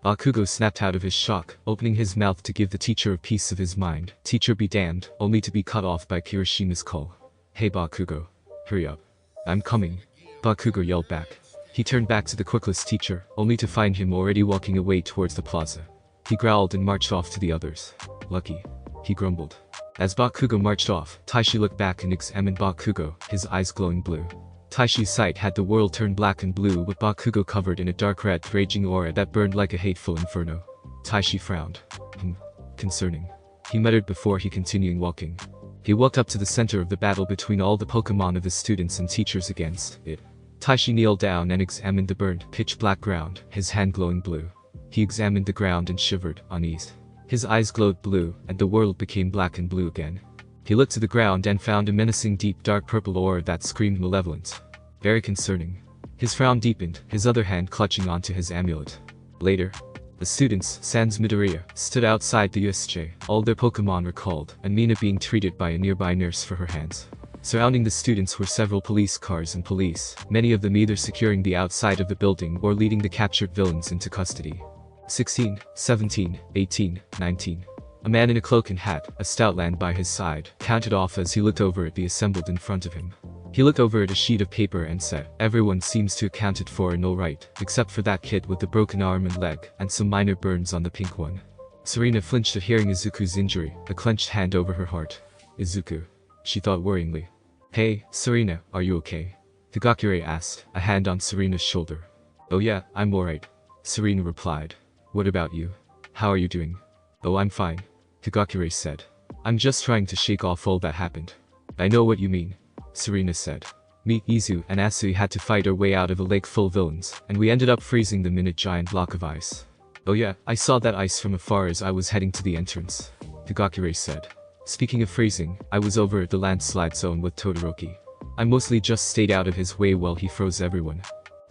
Bakugo snapped out of his shock, opening his mouth to give the teacher a piece of his mind. Teacher be damned, only to be cut off by Kirishima's call. Hey Bakugo. Hurry up. I'm coming. Bakugo yelled back. He turned back to the quirkless teacher, only to find him already walking away towards the plaza. He growled and marched off to the others. Lucky. He grumbled. As Bakugo marched off, Tashi looked back and examined Bakugo, his eyes glowing blue. Taishi's sight had the world turn black and blue with Bakugo covered in a dark red raging aura that burned like a hateful inferno. Tashi frowned. Concerning. He muttered before he continued walking. He walked up to the center of the battle between all the Pokemon of his students and teachers against it. Tashi kneeled down and examined the burnt, pitch-black ground, his hand glowing blue. He examined the ground and shivered, uneased. His eyes glowed blue, and the world became black and blue again. He looked to the ground and found a menacing deep dark purple aura that screamed malevolence. Very concerning. His frown deepened, his other hand clutching onto his amulet. Later, the students, sans Midoriya, stood outside the USJ, all their Pokemon were called, and Mina being treated by a nearby nurse for her hands. Surrounding the students were several police cars and police, many of them either securing the outside of the building or leading the captured villains into custody. 16, 17, 18, 19. A man in a cloak and hat, a stout lad by his side, counted off as he looked over at the assembled in front of him. He looked over at a sheet of paper and said, everyone seems to accounted for and all right, except for that kid with the broken arm and leg, and some minor burns on the pink one. Serena flinched at hearing Izuku's injury, a clenched hand over her heart. Izuku. She thought worryingly. Hey, Serena, are you okay? Higakure asked, a hand on Serena's shoulder. Oh yeah, I'm alright. Serena replied. What about you? How are you doing? Oh I'm fine. Higakure said. I'm just trying to shake off all that happened. I know what you mean. Serena said. Me, Izu, and Asui had to fight our way out of a lake full of villains, and we ended up freezing them in a giant block of ice. Oh yeah, I saw that ice from afar as I was heading to the entrance. Higakure said. Speaking of freezing, I was over at the landslide zone with Todoroki. I mostly just stayed out of his way while he froze everyone.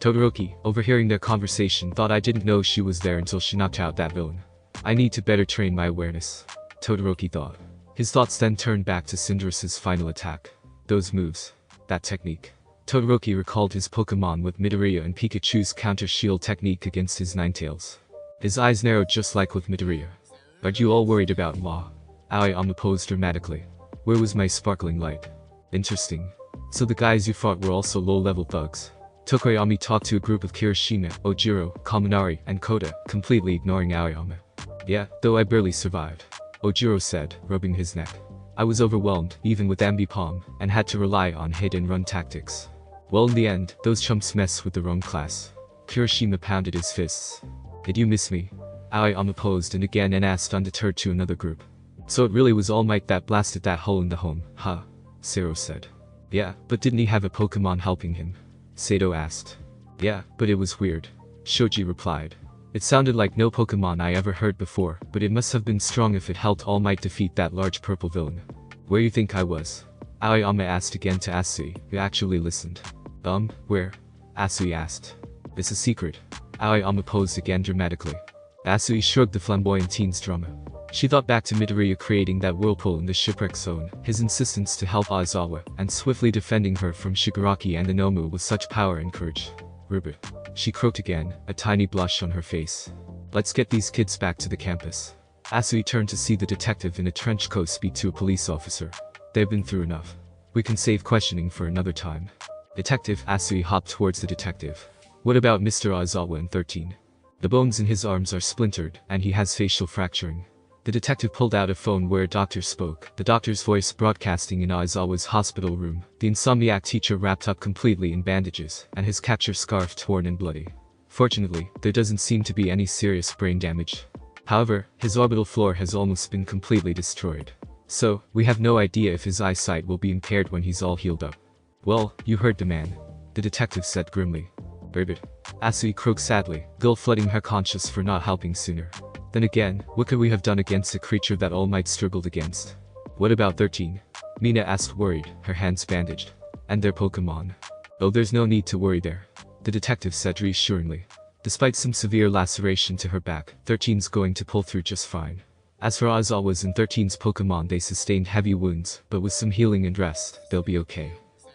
Todoroki, overhearing their conversation, thought I didn't know she was there until she knocked out that villain. I need to better train my awareness, Todoroki thought. His thoughts then turned back to Cinderace's final attack. Those moves. That technique. Todoroki recalled his Pokemon with Midoriya and Pikachu's counter shield technique against his Ninetales. His eyes narrowed just like with Midoriya. Aren't you all worried about Ma? Aoyama posed dramatically. Where was my sparkling light? Interesting. So the guys you fought were also low-level thugs. Tokoyami talked to a group of Kirishima, Ojiro, Kaminari, and Koda, completely ignoring Aoyama. Yeah, though I barely survived, Ojiro said, rubbing his neck. I was overwhelmed, even with Ambipom, and had to rely on hit-and-run tactics. Well, in the end, those chumps mess with the wrong class. Kirishima pounded his fists. Did you miss me? Aoyama posed and again and asked undeterred to another group. So it really was All Might that blasted that hole in the home, huh? Zero said. Yeah, but didn't he have a Pokemon helping him? Sato asked. Yeah, but it was weird. Shoji replied. It sounded like no Pokemon I ever heard before, but it must have been strong if it helped All Might defeat that large purple villain. Where you think I was? Aoyama asked again to Asui, who actually listened. Where? Asui asked. It's a secret. Aoyama posed again dramatically. Asui shrugged the flamboyant teen's drama. She thought back to Midoriya creating that whirlpool in the shipwreck zone, his insistence to help Aizawa, and swiftly defending her from Shigaraki and Inomu with such power and courage. Ribbit. She croaked again, a tiny blush on her face. Let's get these kids back to the campus. Asui turned to see the detective in a trench coat speak to a police officer. They've been through enough. We can save questioning for another time. Detective. Asui hopped towards the detective. What about Mr. Aizawa in 13? The bones in his arms are splintered, and he has facial fracturing. The detective pulled out a phone where a doctor spoke, the doctor's voice broadcasting in Aizawa's hospital room, the insomniac teacher wrapped up completely in bandages, and his capture scarf torn and bloody. Fortunately, there doesn't seem to be any serious brain damage. However, his orbital floor has almost been completely destroyed. So, we have no idea if his eyesight will be impaired when he's all healed up. Well, you heard the man, the detective said grimly. Ribbit. Asui croaked sadly, guilt flooding her conscience for not helping sooner. Then again, what could we have done against a creature that All Might struggled against? What about 13? Mina asked worried, her hands bandaged. And their Pokemon? Oh, there's no need to worry there, the detective said reassuringly. Despite some severe laceration to her back, 13's going to pull through just fine. As for Aizawa's and 13's Pokemon, they sustained heavy wounds, but with some healing and rest, they'll be okay.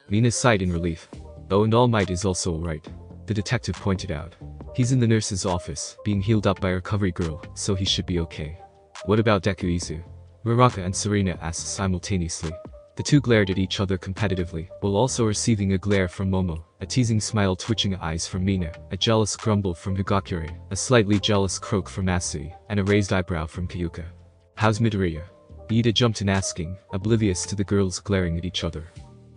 Mina sighed in relief. Oh, and All Might is also alright, the detective pointed out. He's in the nurse's office, being healed up by a recovery girl, so he should be okay. What about Deku Izu? Muraka and Serena asked simultaneously. The two glared at each other competitively, while also receiving a glare from Momo, a teasing smile twitching eyes from Mina, a jealous grumble from Higakure, a slightly jealous croak from Asui, and a raised eyebrow from Kyuka. How's Midoriya? Iida jumped in asking, oblivious to the girls glaring at each other.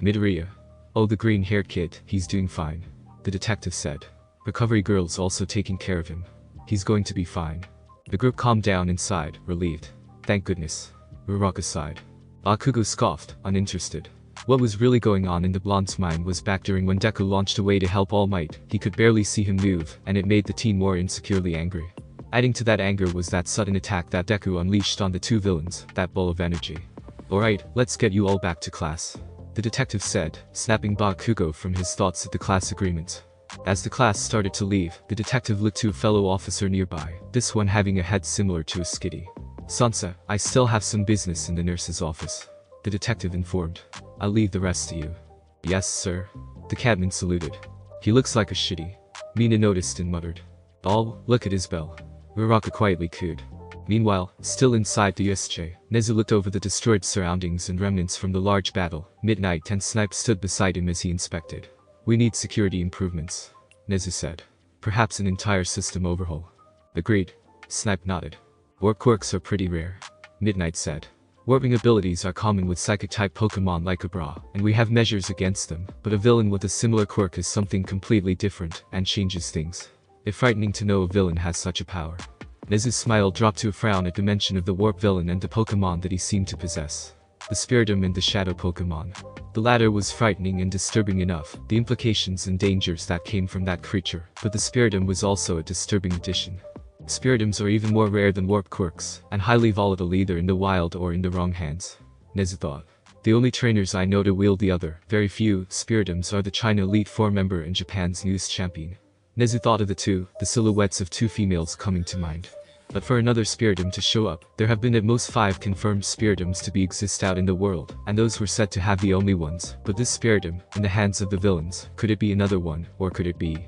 Midoriya? Oh, the green-haired kid, he's doing fine, the detective said. Recovery girl's also taking care of him. He's going to be fine. The group calmed down and sighed, relieved. Thank goodness. Uraraka sighed. Bakugo scoffed, uninterested. What was really going on in the blonde's mind was back during when Deku launched away to help All Might, he could barely see him move, and it made the teen more insecurely angry. Adding to that anger was that sudden attack that Deku unleashed on the two villains, that ball of energy. Alright, let's get you all back to class, the detective said, snapping Bakugo from his thoughts at the class agreement. As the class started to leave, the detective looked to a fellow officer nearby, this one having a head similar to a skitty. Sansa, I still have some business in the nurse's office, the detective informed. I'll leave the rest to you. Yes, sir. The Catman saluted. He looks like a shitty. Mina noticed and muttered. Oh, look at his bell. Uraraka quietly cooed. Meanwhile, still inside the USJ, Nezu looked over the destroyed surroundings and remnants from the large battle. Midnight and Snipe stood beside him as he inspected. We need security improvements, Nezu said. Perhaps an entire system overhaul. Agreed. Snipe nodded. Warp quirks are pretty rare, Midnight said. Warping abilities are common with psychic-type Pokemon like Abra, and we have measures against them, but a villain with a similar quirk is something completely different, and changes things. It's frightening to know a villain has such a power. Nezu's smile dropped to a frown at the mention of the warp villain and the Pokemon that he seemed to possess. The Spiritomb and the Shadow Pokemon. The latter was frightening and disturbing enough, the implications and dangers that came from that creature, but the Spiritomb was also a disturbing addition. Spiritombs are even more rare than warp quirks, and highly volatile either in the wild or in the wrong hands. Nezu thought. The only trainers I know to wield the other, very few, Spiritoms are the China Elite Four member and Japan's newest champion. Nezu thought of the two, the silhouettes of two females coming to mind. But for another Spiritom to show up, there have been at most 5 confirmed Spiritoms to exist out in the world, and those were said to have the only ones. But this Spiritom, in the hands of the villains, could it be another one, or could it be?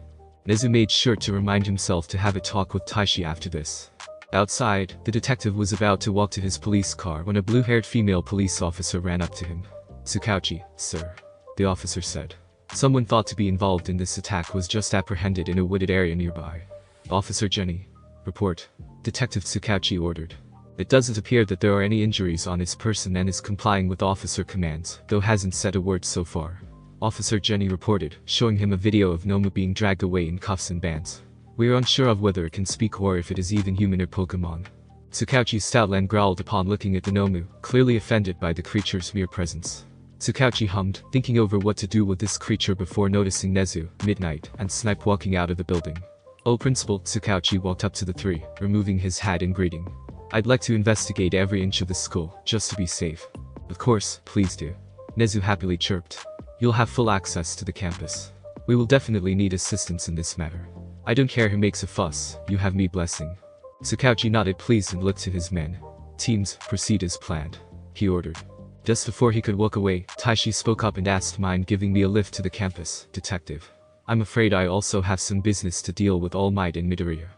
Nezu made sure to remind himself to have a talk with Tashi after this. Outside, the detective was about to walk to his police car when a blue-haired female police officer ran up to him. "Tsukauchi, sir," the officer said. "Someone thought to be involved in this attack was just apprehended in a wooded area nearby." "Officer Jenny, report," Detective Tsukauchi ordered. "It doesn't appear that there are any injuries on his person and is complying with officer commands, though hasn't said a word so far." Officer Jenny reported, showing him a video of Nomu being dragged away in cuffs and bands. "We are unsure of whether it can speak or if it is even human or Pokemon." Tsukauchi's Stoutland growled upon looking at the Nomu, clearly offended by the creature's mere presence. Tsukauchi hummed, thinking over what to do with this creature before noticing Nezu, Midnight, and Snipe walking out of the building. "Oh, Principal," Tsukauchi walked up to the three, removing his hat in greeting. "I'd like to investigate every inch of the school, just to be safe." "Of course, please do," Nezu happily chirped. "You'll have full access to the campus. We will definitely need assistance in this matter. I don't care who makes a fuss, you have me blessing." Tsukauchi nodded pleased and looked to his men. "Teams, proceed as planned," he ordered. Just before he could walk away, Tashi spoke up and asked, "Mind giving me a lift to the campus, detective? I'm afraid I also have some business to deal with All Might and Midoriya."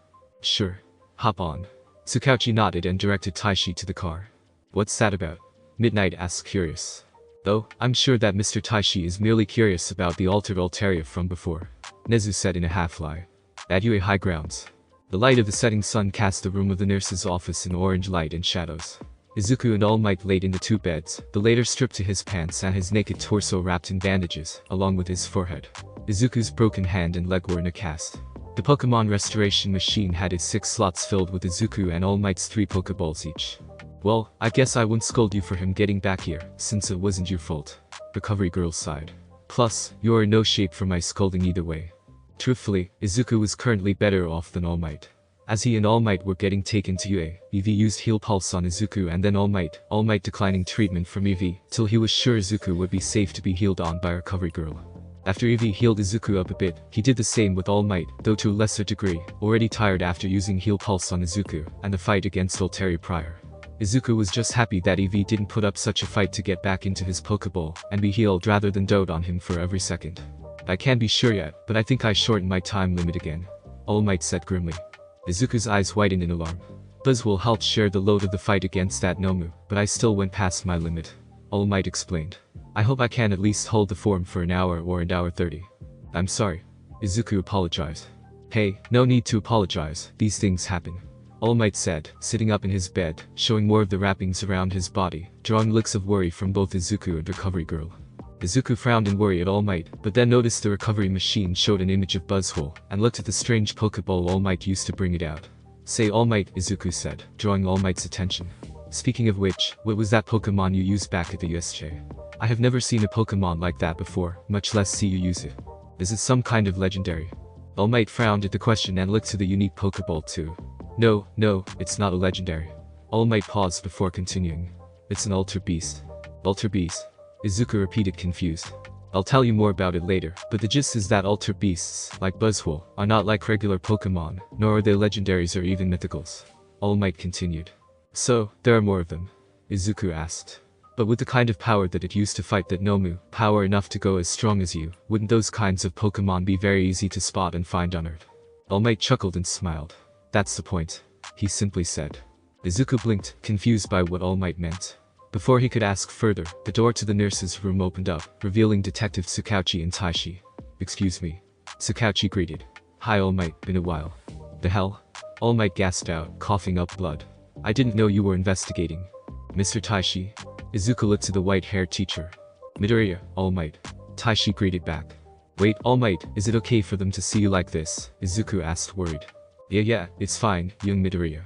"Sure. Hop on." Tsukauchi nodded and directed Tashi to the car. "What's that about?" Midnight asked, curious. "Oh, I'm sure that Mr. Tashi is merely curious about the altered Altaria from before," Nezu said in a half-lie. "At Yue High Grounds." The light of the setting sun cast the room of the nurse's office in orange light and shadows. Izuku and All Might laid in the 2 beds, the latter stripped to his pants and his naked torso wrapped in bandages, along with his forehead. Izuku's broken hand and leg were in a cast. The Pokemon restoration machine had its 6 slots filled with Izuku and All Might's 3 Pokeballs each. "Well, I guess I won't scold you for him getting back here, since it wasn't your fault," Recovery Girl sighed. "Plus, you're in no shape for my scolding either way." Truthfully, Izuku was currently better off than All Might. As he and All Might were getting taken to UA, Eevee used Heal Pulse on Izuku and then All Might declining treatment from Eevee, till he was sure Izuku would be safe to be healed on by Recovery Girl. After Eevee healed Izuku up a bit, he did the same with All Might, though to a lesser degree, already tired after using Heal Pulse on Izuku, and the fight against Altaria prior. Izuku was just happy that Eevee didn't put up such a fight to get back into his Pokeball, and be healed rather than dote on him for every second. "I can't be sure yet, but I think I shortened my time limit again," All Might said grimly. Izuku's eyes widened in alarm. "Buzzwole helped share the load of the fight against that Nomu, but I still went past my limit," All Might explained. "I hope I can at least hold the form for an hour or an hour 30. "I'm sorry," Izuku apologized. "Hey, no need to apologize, these things happen," All Might said, sitting up in his bed, showing more of the wrappings around his body, drawing looks of worry from both Izuku and Recovery Girl. Izuku frowned in worry at All Might, but then noticed the recovery machine showed an image of Buzzwole, and looked at the strange Pokeball All Might used to bring it out. "Say All Might," Izuku said, drawing All Might's attention. "Speaking of which, what was that Pokemon you used back at the USJ? I have never seen a Pokemon like that before, much less see you use it. Is it some kind of legendary?" All Might frowned at the question and looked to the unique Pokeball too. No, it's not a legendary." All Might paused before continuing. "It's an Ultra Beast." "Ultra Beast?" Izuku repeated confused. "I'll tell you more about it later, but the gist is that Ultra Beasts, like Buzzwole, are not like regular Pokemon, nor are they legendaries or even mythicals," All Might continued. "So, there are more of them?" Izuku asked. "But with the kind of power that it used to fight that Nomu, power enough to go as strong as you, wouldn't those kinds of Pokemon be very easy to spot and find on Earth?" All Might chuckled and smiled. "That's the point," he simply said. Izuku blinked, confused by what All Might meant. Before he could ask further, the door to the nurse's room opened up, revealing Detective Tsukauchi and Tashi. "Excuse me," Tsukauchi greeted. "Hi All Might, been a while." "The hell?" All Might gasped out, coughing up blood. "I didn't know you were investigating." "Mr. Tashi?" Izuku looked to the white-haired teacher. "Midoriya, All Might," Tashi greeted back. "Wait, All Might, is it okay for them to see you like this?" Izuku asked, worried. Yeah, it's fine, young Midoriya."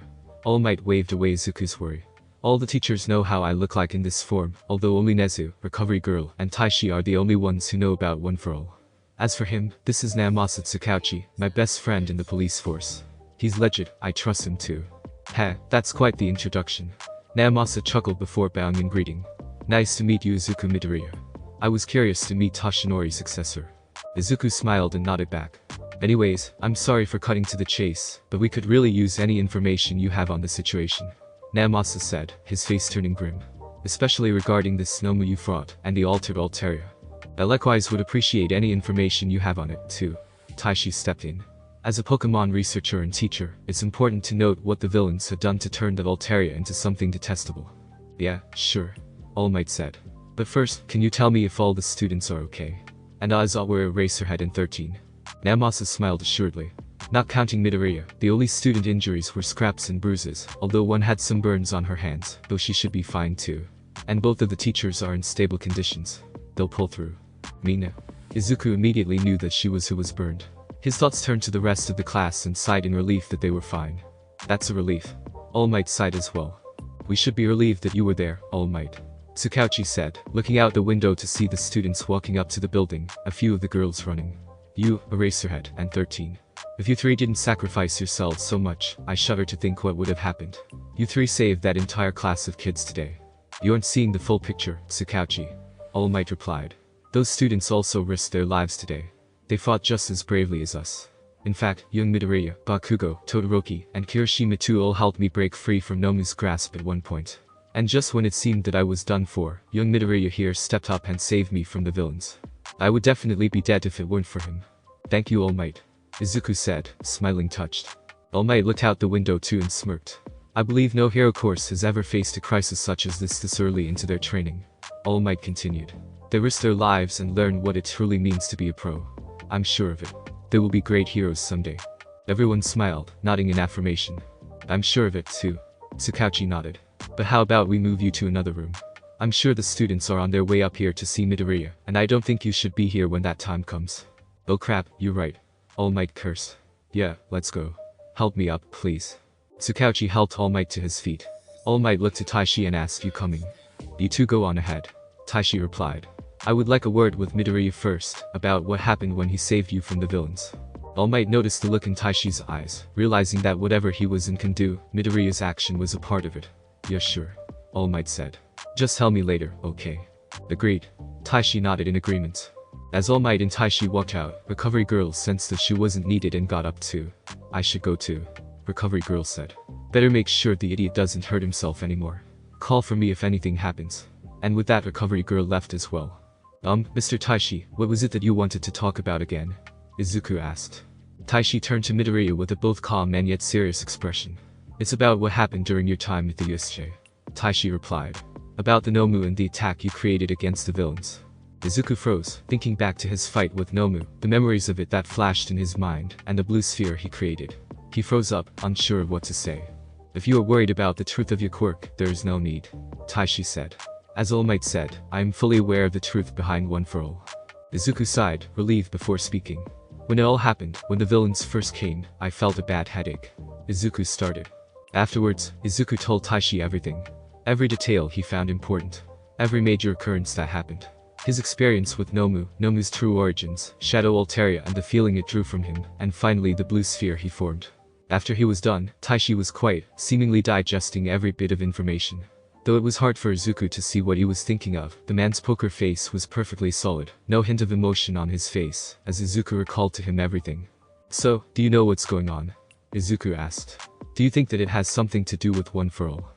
All Might waved away Izuku's worry. "All the teachers know how I look like in this form, although only Nezu, Recovery Girl, and Tashi are the only ones who know about One for All. As for him, this is Naomasa Tsukauchi, my best friend in the police force. He's legit, I trust him too." "Heh, that's quite the introduction." Naomasa chuckled before bowing in greeting. Nice to meet you, Izuku Midoriya. I was curious to meet Toshinori's successor. Izuku smiled and nodded back. Anyways, I'm sorry for cutting to the chase, but we could really use any information you have on the situation. Namasa said, his face turning grim. Especially regarding this Nomu you fought, and the altered Altaria. I likewise would appreciate any information you have on it, too. Tashi stepped in. As a Pokemon researcher and teacher, it's important to note what the villains had done to turn the Altaria into something detestable. Yeah, sure. All Might said. But first, can you tell me if all the students are okay? And Aiza were Eraserhead and 13. Namasa smiled assuredly. Not counting Midoriya, the only student injuries were scraps and bruises, although one had some burns on her hands, though she should be fine too. And both of the teachers are in stable conditions. They'll pull through. Mina. Izuku immediately knew that she was who was burned. His thoughts turned to the rest of the class and sighed in relief that they were fine. That's a relief. All Might sighed as well. We should be relieved that you were there, All Might. Tsukauchi said, looking out the window to see the students walking up to the building, a few of the girls running. You, Eraserhead, and 13. If you three didn't sacrifice yourselves so much, I shudder to think what would have happened. You three saved that entire class of kids today. You aren't seeing the full picture, Tsukauchi. All Might replied. Those students also risked their lives today. They fought just as bravely as us. In fact, young Midoriya, Bakugo, Todoroki, and Kirishima too all helped me break free from Nomu's grasp at one point. And just when it seemed that I was done for, young Midoriya here stepped up and saved me from the villains. I would definitely be dead if it weren't for him. Thank you, All Might. Izuku said, smiling touched. All Might looked out the window too and smirked. I believe no hero course has ever faced a crisis such as this early into their training. All Might continued. They risked their lives and learned what it truly means to be a pro. I'm sure of it. They will be great heroes someday. Everyone smiled, nodding in affirmation. I'm sure of it too. Tsukauchi nodded. But how about we move you to another room? I'm sure the students are on their way up here to see Midoriya, and I don't think you should be here when that time comes. Oh crap, you're right. All Might cursed. Yeah, let's go. Help me up, please. Tsukauchi helped All Might to his feet. All Might looked at Tashi and asked, you coming? You two go on ahead. Tashi replied. I would like a word with Midoriya first, about what happened when he saved you from the villains. All Might noticed the look in Tashi's eyes, realizing that whatever he was and can do, Midoriya's action was a part of it. Yeah, sure. All Might said. Just tell me later, okay? Agreed. Tashi nodded in agreement. As All Might and Tashi walked out, Recovery Girl sensed that she wasn't needed and got up too. I should go too. Recovery Girl said. Better make sure the idiot doesn't hurt himself anymore. Call for me if anything happens. And with that, Recovery Girl left as well. Mr. Tashi, what was it that you wanted to talk about again? Izuku asked. Tashi turned to Midoriya with a both calm and yet serious expression. It's about what happened during your time at the USJ. Tashi replied. About the Nomu and the attack you created against the villains. Izuku froze, thinking back to his fight with Nomu, the memories of it that flashed in his mind, and the blue sphere he created. He froze up, unsure of what to say. If you are worried about the truth of your quirk, there is no need. Tashi said. As All Might said, I am fully aware of the truth behind One for All. Izuku sighed, relieved before speaking. When it all happened, when the villains first came, I felt a bad headache. Izuku started. Afterwards, Izuku told Tashi everything. Every detail he found important. Every major occurrence that happened. His experience with Nomu, Nomu's true origins, Shadow Altaria and the feeling it drew from him, and finally the blue sphere he formed. After he was done, Tashi was quiet, seemingly digesting every bit of information. Though it was hard for Izuku to see what he was thinking of, the man's poker face was perfectly solid, no hint of emotion on his face, as Izuku recalled to him everything. So, do you know what's going on? Izuku asked. Do you think that it has something to do with One for All?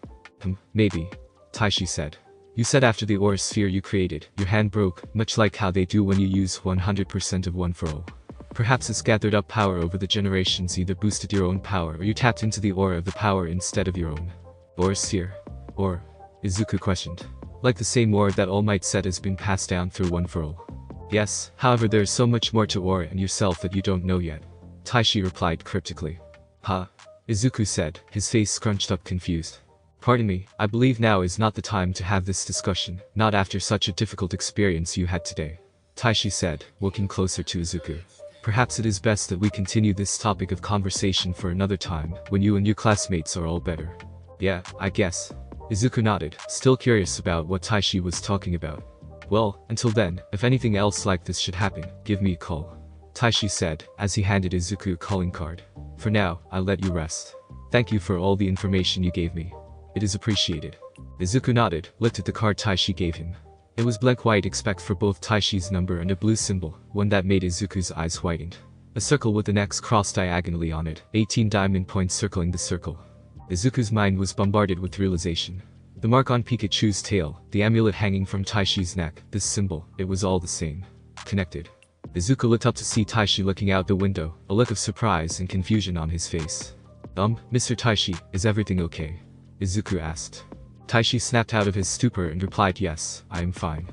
Maybe. Tashi said. You said after the aura sphere you created, your hand broke, much like how they do when you use 100% of One for All. Perhaps it's gathered up power over the generations, either boosted your own power or you tapped into the aura of the power instead of your own. Aura sphere. Or? Izuku questioned. Like the same aura that All Might said has been passed down through One for All. Yes, however there is so much more to aura and yourself that you don't know yet. Tashi replied cryptically. Huh? Izuku said, his face scrunched up confused. Pardon me, I believe now is not the time to have this discussion, not after such a difficult experience you had today. Tashi said, walking closer to Izuku. Perhaps it is best that we continue this topic of conversation for another time, when you and your classmates are all better. Yeah, I guess. Izuku nodded, still curious about what Tashi was talking about. Well, until then, if anything else like this should happen, give me a call. Tashi said, as he handed Izuku a calling card. For now, I'll let you rest. Thank you for all the information you gave me. It is appreciated. Izuku nodded, looked at the card Tashi gave him. It was blank white except for both Tashi's number and a blue symbol, one that made Izuku's eyes whitened. A circle with an X crossed diagonally on it, 18 diamond points circling the circle. Izuku's mind was bombarded with realization. The mark on Pikachu's tail, the amulet hanging from Tashi's neck, this symbol, it was all the same. Connected. Izuku looked up to see Tashi looking out the window, a look of surprise and confusion on his face. Mr. Tashi, is everything okay? Izuku asked. Tashi snapped out of his stupor and replied, yes, I am fine.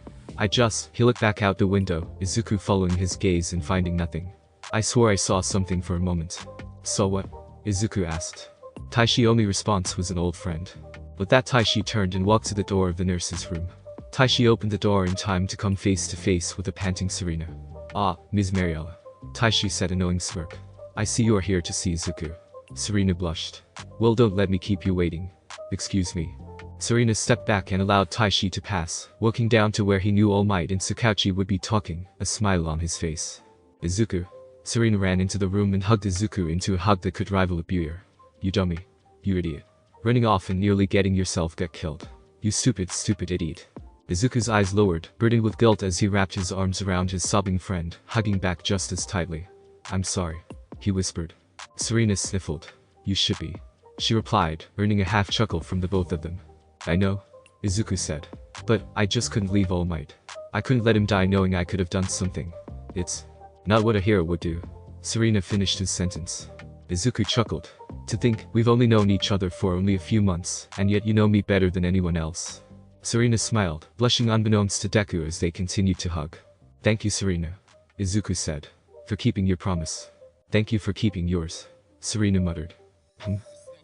He looked back out the window, Izuku following his gaze and finding nothing. I swore I saw something for a moment. Saw what? Izuku asked. Tashi's only response was an old friend. With that, Tashi turned and walked to the door of the nurse's room. Tashi opened the door in time to come face to face with a panting Serena. Ah, Ms. Mariella. Tashi said, a knowing smirk. I see you are here to see Izuku. Serena blushed. Well, don't let me keep you waiting. Excuse me. Serena stepped back and allowed Tashi to pass, walking down to where he knew All Might and Sakauchi would be talking, a smile on his face. Izuku. Serena ran into the room and hugged Izuku into a hug that could rival a Buyer. You dummy. You idiot. Running off and nearly getting yourself get killed. You stupid idiot. Izuku's eyes lowered, burdened with guilt as he wrapped his arms around his sobbing friend, hugging back just as tightly. I'm sorry. He whispered. Serena sniffled. You should be. She replied, earning a half chuckle from the both of them. I know. Izuku said. But, I just couldn't leave All Might. I couldn't let him die knowing I could have done something. It's not what a hero would do. Serena finished his sentence. Izuku chuckled. To think, we've only known each other for only a few months, and yet you know me better than anyone else. Serena smiled, blushing unbeknownst to Deku as they continued to hug. Thank you, Serena. Izuku said. For keeping your promise. Thank you for keeping yours. Serena muttered.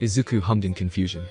Izuku hummed in confusion.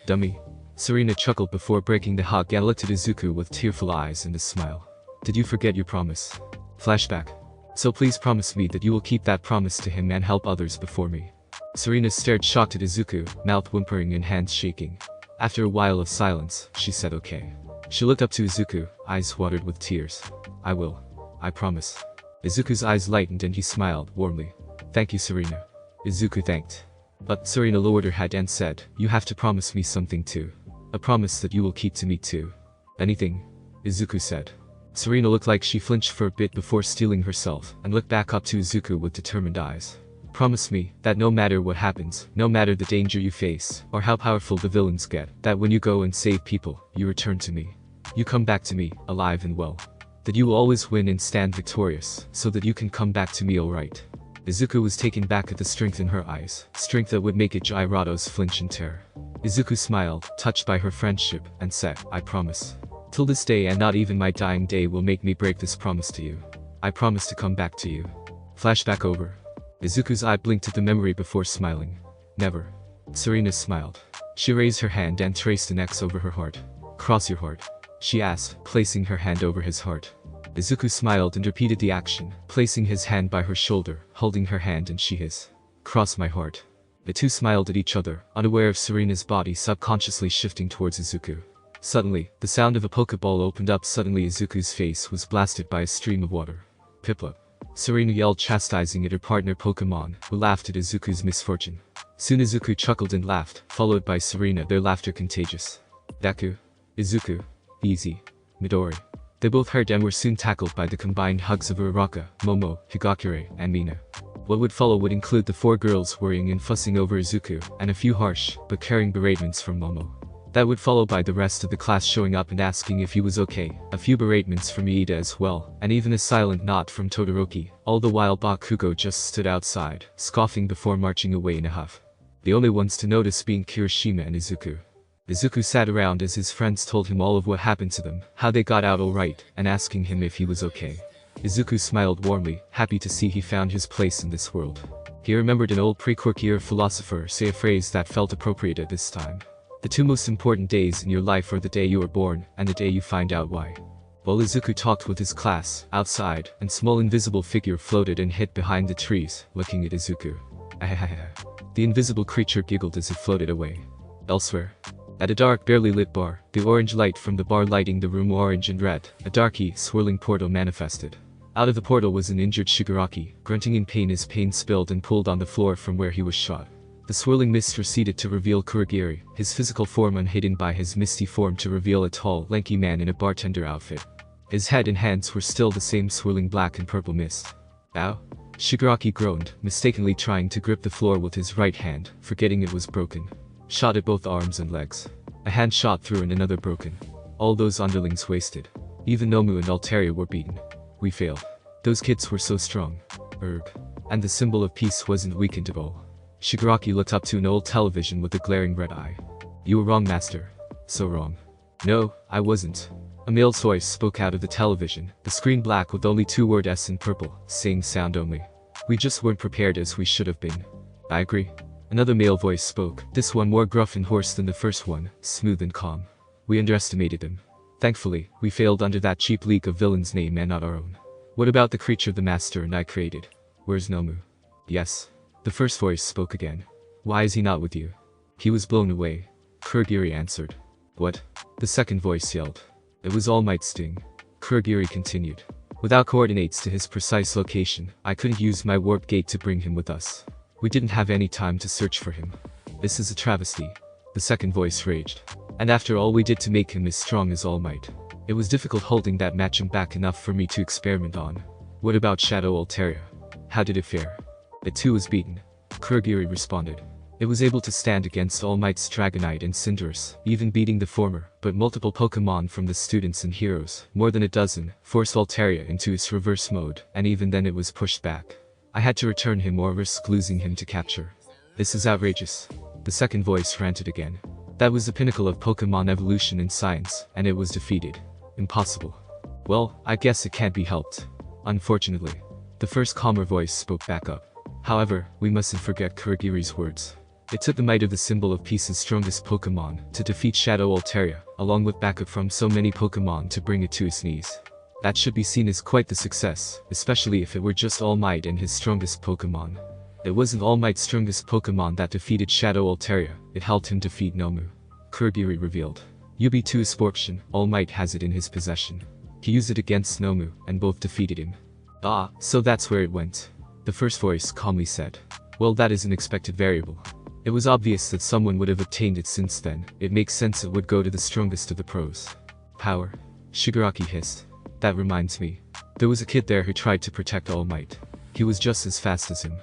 Dummy. Serena chuckled before breaking the hug and looked at Izuku with tearful eyes and a smile. Did you forget your promise? Flashback. So please promise me that you will keep that promise to him and help others before me. Serena stared shocked at Izuku, mouth whimpering and hands shaking. After a while of silence, she said okay. She looked up to Izuku, eyes watered with tears. I will. I promise. Izuku's eyes lightened and he smiled warmly. Thank you, Serena. Izuku thanked. But Serena lowered her head and said, you have to promise me something too. A promise that you will keep to me too. Anything? Izuku said. Serena looked like she flinched for a bit before steeling herself and looked back up to Izuku with determined eyes. Promise me that no matter what happens, no matter the danger you face, or how powerful the villains get, that when you go and save people, you return to me. You come back to me, alive and well. That you will always win and stand victorious, so that you can come back to me alright. Izuku was taken back at the strength in her eyes, strength that would make Gyarados flinch in terror. Izuku smiled, touched by her friendship, and said, I promise. Till this day and not even my dying day will make me break this promise to you. I promise to come back to you. Flashback over. Izuku's eye blinked at the memory before smiling. Never. Serena smiled. She raised her hand and traced an X over her heart. Cross your heart. She asked, placing her hand over his heart. Izuku smiled and repeated the action, placing his hand by her shoulder, holding her hand and she his. Cross my heart. The two smiled at each other, unaware of Serena's body subconsciously shifting towards Izuku. Suddenly, the sound of a Pokeball opened up. Suddenly Izuku's face was blasted by a stream of water. Piplup. Serena yelled, chastising at her partner Pokemon, who laughed at Izuku's misfortune. Soon Izuku chuckled and laughed, followed by Serena, their laughter contagious. Deku. Izuku. Easy. Midori. They both heard and were soon tackled by the combined hugs of Uraraka, Momo, Higakure, and Mina. What would follow would include the four girls worrying and fussing over Izuku, and a few harsh, but caring beratements from Momo. That would follow by the rest of the class showing up and asking if he was okay, a few beratements from Iida as well, and even a silent nod from Todoroki, all the while Bakugo just stood outside, scoffing before marching away in a huff. The only ones to notice being Kirishima and Izuku. Izuku sat around as his friends told him all of what happened to them, how they got out alright, and asking him if he was okay. Izuku smiled warmly, happy to see he found his place in this world. He remembered an old pre-Quirkier philosopher say a phrase that felt appropriate at this time. The two most important days in your life are the day you are born, and the day you find out why. While Izuku talked with his class, outside, a small invisible figure floated and hid behind the trees, looking at Izuku. The invisible creature giggled as it floated away. Elsewhere. At a dark, barely lit bar, the orange light from the bar lighting the room orange and red, a darky, swirling portal manifested. Out of the portal was an injured Shigaraki, grunting in pain as pain spilled and pooled on the floor from where he was shot. The swirling mist receded to reveal Kurogiri, his physical form unhidden by his misty form to reveal a tall, lanky man in a bartender outfit. His head and hands were still the same swirling black and purple mist. Ow! Shigaraki groaned, mistakenly trying to grip the floor with his right hand, forgetting it was broken. Shot at both arms and legs. A hand shot through and another broken. All those underlings wasted. Even Nomu and Altaria were beaten. We failed. Those kids were so strong. Erg. And the symbol of peace wasn't weakened at all. Shigaraki looked up to an old television with a glaring red eye. You were wrong, master. So wrong. No, I wasn't. A male's voice spoke out of the television, the screen black with only 2 words S in purple, saying sound only. We just weren't prepared as we should have been. I agree. Another male voice spoke, this one more gruff and hoarse than the first one, smooth and calm. We underestimated them. Thankfully, we failed under that cheap leak of villain's name and not our own. What about the creature the master and I created? Where's Nomu? Yes. The first voice spoke again. Why is he not with you? He was blown away. Kurogiri answered. What? The second voice yelled. It was All Might's sting. Kurogiri continued. Without coordinates to his precise location, I couldn't use my warp gate to bring him with us. We didn't have any time to search for him. This is a travesty. The second voice raged. And after all we did to make him as strong as All Might. It was difficult holding that matching back enough for me to experiment on. What about Shadow Altaria? How did it fare? It too was beaten. Kurogiri responded. It was able to stand against All Might's Dragonite and Cinderace, even beating the former, but multiple Pokemon from the students and heroes, more than a dozen, forced Altaria into its reverse mode, and even then it was pushed back. I had to return him or risk losing him to capture. This is outrageous. The second voice ranted again. That was the pinnacle of Pokemon evolution in science, and it was defeated. Impossible. Well, I guess it can't be helped. Unfortunately. The first calmer voice spoke back up. However, we mustn't forget Kurogiri's words. It took the might of the symbol of peace's strongest Pokemon to defeat Shadow Altaria, along with backup from so many Pokemon to bring it to its knees. That should be seen as quite the success, especially if it were just All Might and his strongest Pokemon. It wasn't All Might's strongest Pokemon that defeated Shadow Altaria, it helped him defeat Nomu. Kurogiri revealed. UB2's Sporption, All Might has it in his possession. He used it against Nomu, and both defeated him. Ah, so that's where it went. The first voice calmly said. Well, that is an expected variable. It was obvious that someone would have obtained it since then. It makes sense it would go to the strongest of the pros. Power. Shigaraki hissed. That reminds me. There was a kid there who tried to protect All Might. He was just as fast as him.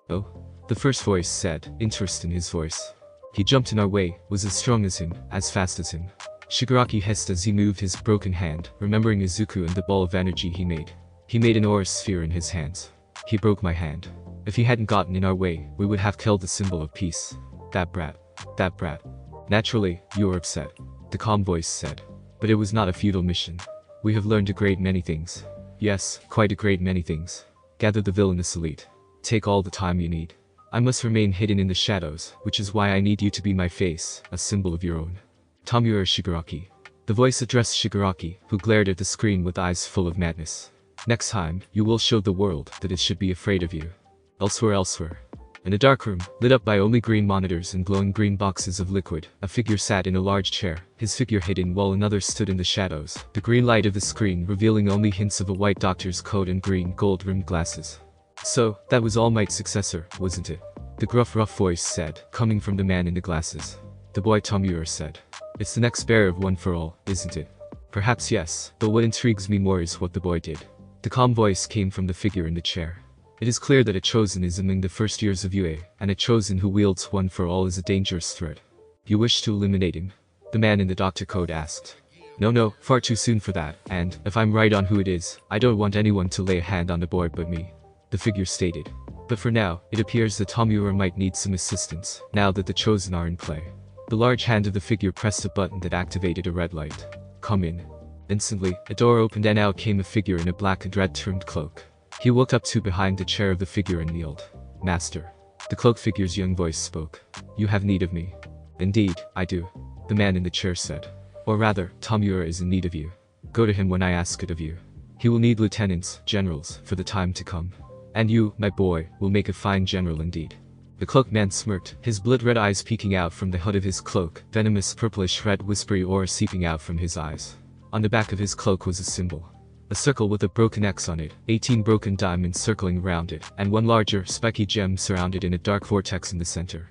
Oh? The first voice said, interest in his voice. He jumped in our way, was as strong as him, as fast as him. Shigaraki hissed as he moved his broken hand, remembering Izuku and the ball of energy he made. He made an aura sphere in his hands. He broke my hand. If he hadn't gotten in our way, we would have killed the symbol of peace. That brat. That brat. Naturally, you were upset. The calm voice said. But it was not a futile mission. We have learned a great many things. Yes, quite a great many things. Gather the villainous elite. Take all the time you need. I must remain hidden in the shadows, which is why I need you to be my face, a symbol of your own. Tomura Shigaraki. The voice addressed Shigaraki, who glared at the screen with eyes full of madness. Next time, you will show the world that it should be afraid of you. Elsewhere. In a dark room, lit up by only green monitors and glowing green boxes of liquid, a figure sat in a large chair, his figure hidden while another stood in the shadows, the green light of the screen revealing only hints of a white doctor's coat and green gold-rimmed glasses. So, that was All Might's successor, wasn't it? The gruff rough voice said, coming from the man in the glasses. The boy Tomura said. It's the next bearer of One for All, isn't it? Perhaps yes, but what intrigues me more is what the boy did. The calm voice came from the figure in the chair. It is clear that a chosen is among the first years of UA, and a chosen who wields One for All is a dangerous threat. You wish to eliminate him? The man in the doctor coat asked. No, far too soon for that, and, if I'm right on who it is, I don't want anyone to lay a hand on the boy but me. The figure stated. But for now, it appears that Tomura might need some assistance, now that the chosen are in play. The large hand of the figure pressed a button that activated a red light. Come in. Instantly, a door opened and out came a figure in a black and red trimmed cloak. He walked up to behind the chair of the figure and kneeled. Master. The cloaked figure's young voice spoke. You have need of me. Indeed, I do. The man in the chair said. Or rather, Tomura is in need of you. Go to him when I ask it of you. He will need lieutenants, generals, for the time to come. And you, my boy, will make a fine general indeed. The cloaked man smirked, his blood-red eyes peeking out from the hood of his cloak, venomous purplish-red whispery aura seeping out from his eyes. On the back of his cloak was a symbol. A circle with a broken X on it, 18 broken diamonds circling around it, and one larger, spiky gem surrounded in a dark vortex in the center.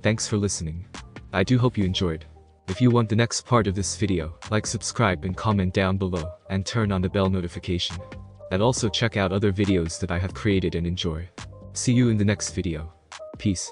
Thanks for listening. I do hope you enjoyed. If you want the next part of this video, like, subscribe and comment down below, and turn on the bell notification. And also check out other videos that I have created and enjoy. See you in the next video. Peace.